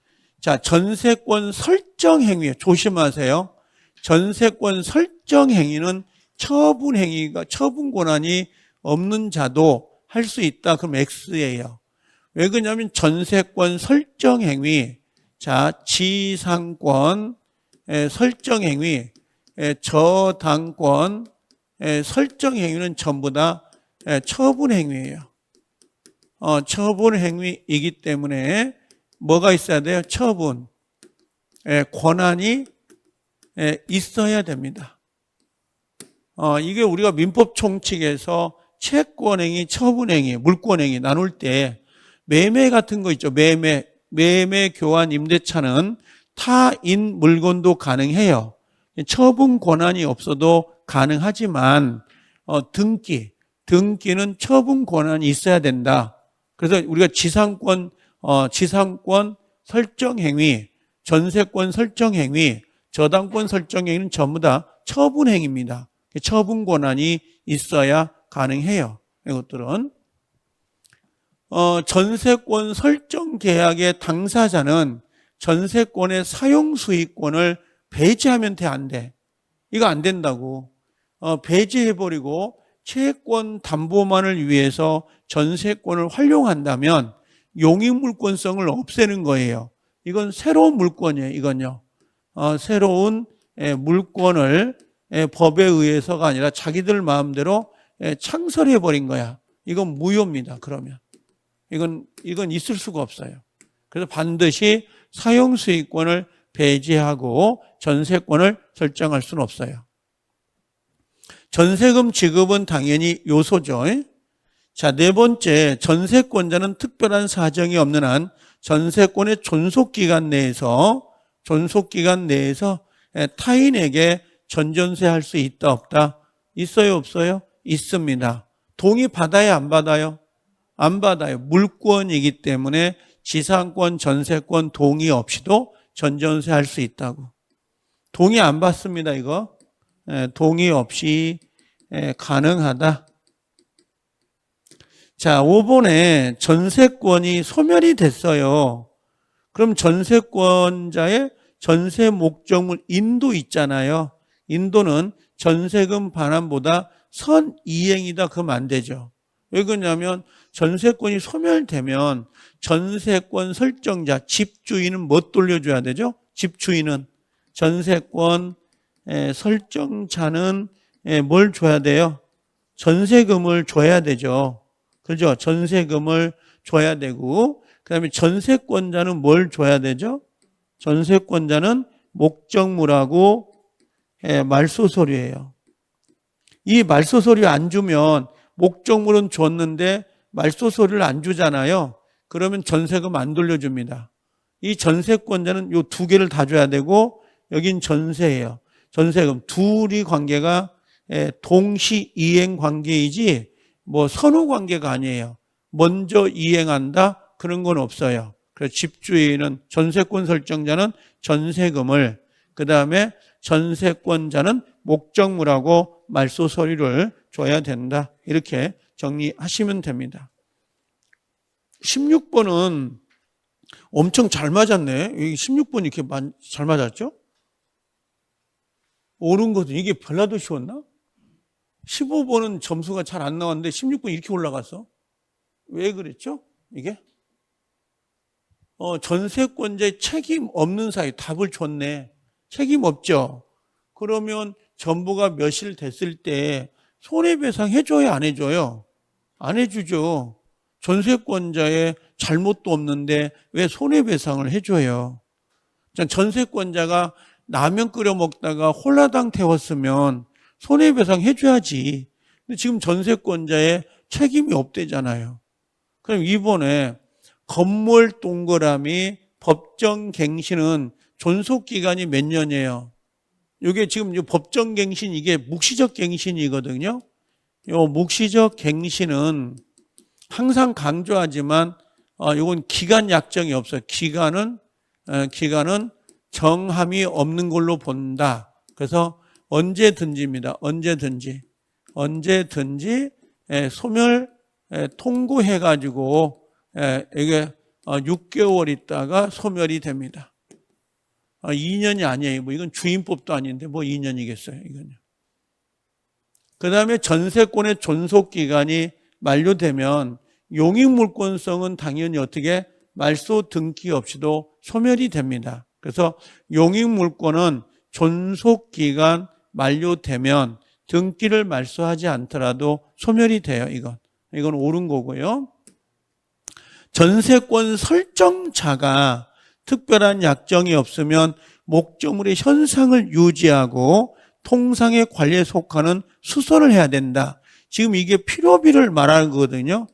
자, 전세권 설정 행위 조심하세요. 전세권 설정 행위는 처분 행위가 처분 권한이 없는 자도 할 수 있다. 그럼 X예요. 왜 그러냐면 전세권 설정 행위, 자, 지상권 설정 행위, 저당권 설정 행위는 전부 다 처분 행위예요. 처분 행위이기 때문에 뭐가 있어야 돼요? 처분 권한이 있어야 됩니다. 이게 우리가 민법 총칙에서 채권행위, 처분행위, 물권행위 나눌 때 매매 같은 거 있죠. 매매, 교환, 임대차는 타인 물건도 가능해요. 처분 권한이 없어도 가능하지만 등기는 처분 권한이 있어야 된다. 그래서 우리가 지상권 설정 행위, 전세권 설정 행위, 저당권 설정 행위는 전부 다 처분 행위입니다. 처분 권한이 있어야 가능해요. 이것들은 전세권 설정 계약의 당사자는 전세권의 사용 수익권을 배제하면 돼, 안 돼? 이거 안 된다고. 배제해버리고 채권 담보만을 위해서 전세권을 활용한다면 용익물권성을 없애는 거예요. 이건 새로운 물권이에요. 이건요. 새로운 물권을 법에 의해서가 아니라 자기들 마음대로 창설해버린 거야. 이건 무효입니다. 그러면 이건 있을 수가 없어요. 그래서 반드시 사용수익권을 배제하고 전세권을 설정할 수는 없어요. 전세금 지급은 당연히 요소죠. 자, 네 번째, 전세권자는 특별한 사정이 없는 한 전세권의 존속기간 내에서 타인에게 전전세할 수 있다 없다? 있어요 없어요? 있습니다. 동의 받아야 안 받아요? 안 받아요. 물권이기 때문에 지상권, 전세권 동의 없이도 전전세할 수 있다고. 동의 안 받습니다. 이거. 동의 없이 가능하다. 자, 5번에 전세권이 소멸이 됐어요. 그럼 전세권자의 전세 목적물 인도 있잖아요. 인도는 전세금 반환보다 선이행이다. 그러면 안 되죠. 왜 그러냐면 전세권이 소멸되면 전세권 설정자, 집주인은 뭐 돌려줘야 되죠? 집주인은 전세권 설정자는 뭘 줘야 돼요? 전세금을 줘야 되죠. 그죠? 전세금을 줘야 되고, 그 다음에 전세권자는 뭘 줘야 되죠? 전세권자는 목적물하고 말소서류예요. 이 말소서류 안 주면 목적물은 줬는데 말소서류를 안 주잖아요. 그러면 전세금 안 돌려줍니다. 이 전세권자는 요 두 개를 다 줘야 되고, 여긴 전세예요. 전세금. 둘이 관계가 동시 이행 관계이지 뭐 선후 관계가 아니에요. 먼저 이행한다? 그런 건 없어요. 그래서 집주인은, 전세권 설정자는 전세금을, 그 다음에 전세권자는 목적물하고 말소 서류를 줘야 된다. 이렇게 정리하시면 됩니다. 16번은 엄청 잘 맞았네. 16번이 이렇게 잘 맞았죠? 옳은 거든. 이게 별나도 쉬웠나? 15번은 점수가 잘 안 나왔는데 16번 이렇게 올라갔어. 왜 그랬죠? 이게? 전세권자의 책임 없는 사유 답을 줬네. 책임 없죠? 그러면 전부가 몇일 됐을 때 손해배상 해줘야 안 해줘요? 안 해주죠. 전세권자의 잘못도 없는데 왜 손해배상을 해줘요? 전세권자가 라면 끓여 먹다가 홀라당 태웠으면 손해배상 해줘야지. 근데 지금 전세권자의 책임이 없대잖아요. 그럼 이번에 건물 동그라미 법정갱신은 존속기간이 몇 년이에요? 이게 지금 법정갱신, 이게 묵시적 갱신이거든요. 이 묵시적 갱신은 항상 강조하지만 이건 기간 약정이 없어요. 기간은 정함이 없는 걸로 본다. 그래서 언제든지입니다. 언제든지 소멸 통고해가지고 이게 6개월 있다가 소멸이 됩니다. 2년이 아니에요. 뭐 이건 주임법도 아닌데 뭐 2년이겠어요. 이건요. 그 다음에 전세권의 존속기간이 만료되면 용익물권성은 당연히 어떻게 말소 등기 없이도 소멸이 됩니다. 그래서 용익물권은 존속기간 만료되면 등기를 말소하지 않더라도 소멸이 돼요. 이건 옳은 거고요. 전세권 설정자가 특별한 약정이 없으면 목적물의 현상을 유지하고 통상의 관리에 속하는 수선을 해야 된다. 지금 이게 필요비를 말하는 거거든요.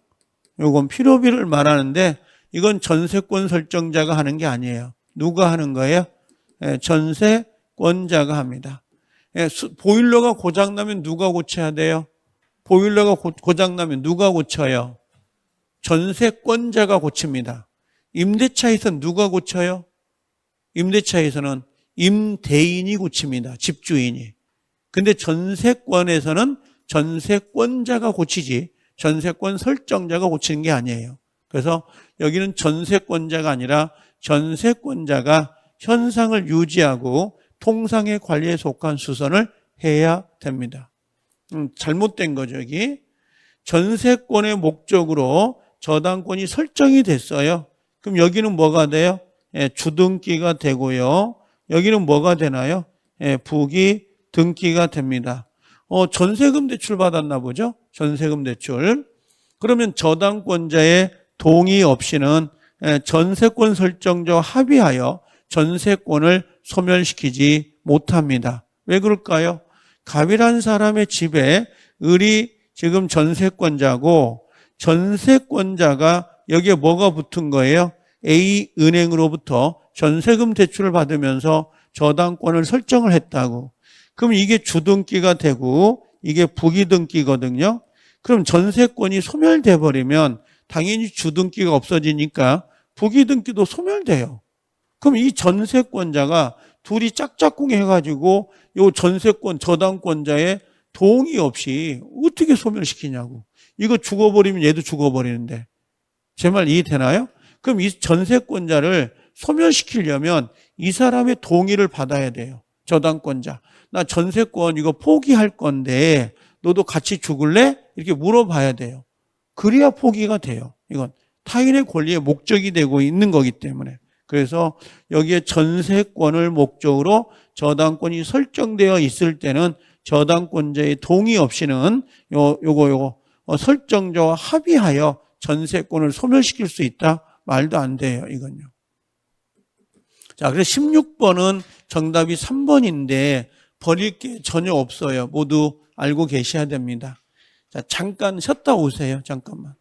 이건 필요비를 말하는데 이건 전세권 설정자가 하는 게 아니에요. 누가 하는 거예요? 전세권자가 합니다. 보일러가 고장나면 누가 고쳐야 돼요? 보일러가 고장나면 누가 고쳐요? 전세권자가 고칩니다. 임대차에서는 누가 고쳐요? 임대차에서는 임대인이 고칩니다. 집주인이. 근데 전세권에서는 전세권자가 고치지 전세권 설정자가 고치는 게 아니에요. 그래서 여기는 전세권자가 아니라 전세권자가 현상을 유지하고 통상의 관리에 속한 수선을 해야 됩니다. 잘못된 거죠, 여기. 전세권의 목적으로 저당권이 설정이 됐어요. 그럼 여기는 뭐가 돼요? 주등기가 되고요. 여기는 뭐가 되나요? 부기 등기가 됩니다. 전세금 대출 받았나 보죠? 전세금 대출. 그러면 저당권자의 동의 없이는 전세권 설정자와 합의하여 전세권을 소멸시키지 못합니다. 왜 그럴까요? 갑이란 사람의 집에 을이 지금 전세권자고 전세권자가 여기에 뭐가 붙은 거예요? A은행으로부터 전세금 대출을 받으면서 저당권을 설정을 했다고. 그럼 이게 주등기가 되고 이게 부기등기거든요. 그럼 전세권이 소멸돼 버리면 당연히 주등기가 없어지니까 부기등기도 소멸돼요. 그럼 이 전세권자가 둘이 짝짝꿍 해가지고 이 전세권 저당권자의 동의 없이 어떻게 소멸시키냐고. 이거 죽어버리면 얘도 죽어버리는데. 제 말 이해되나요? 그럼 이 전세권자를 소멸시키려면 이 사람의 동의를 받아야 돼요. 저당권자. 나 전세권 이거 포기할 건데 너도 같이 죽을래? 이렇게 물어봐야 돼요. 그래야 포기가 돼요. 이건 타인의 권리의 목적이 되고 있는 거기 때문에. 그래서 여기에 전세권을 목적으로 저당권이 설정되어 있을 때는 저당권자의 동의 없이는 요거 설정자와 합의하여 전세권을 소멸시킬 수 있다? 말도 안 돼요, 이건요. 자, 그래서 16번은 정답이 3번인데 버릴 게 전혀 없어요. 모두 알고 계셔야 됩니다. 자, 잠깐 쉬었다 오세요. 잠깐만.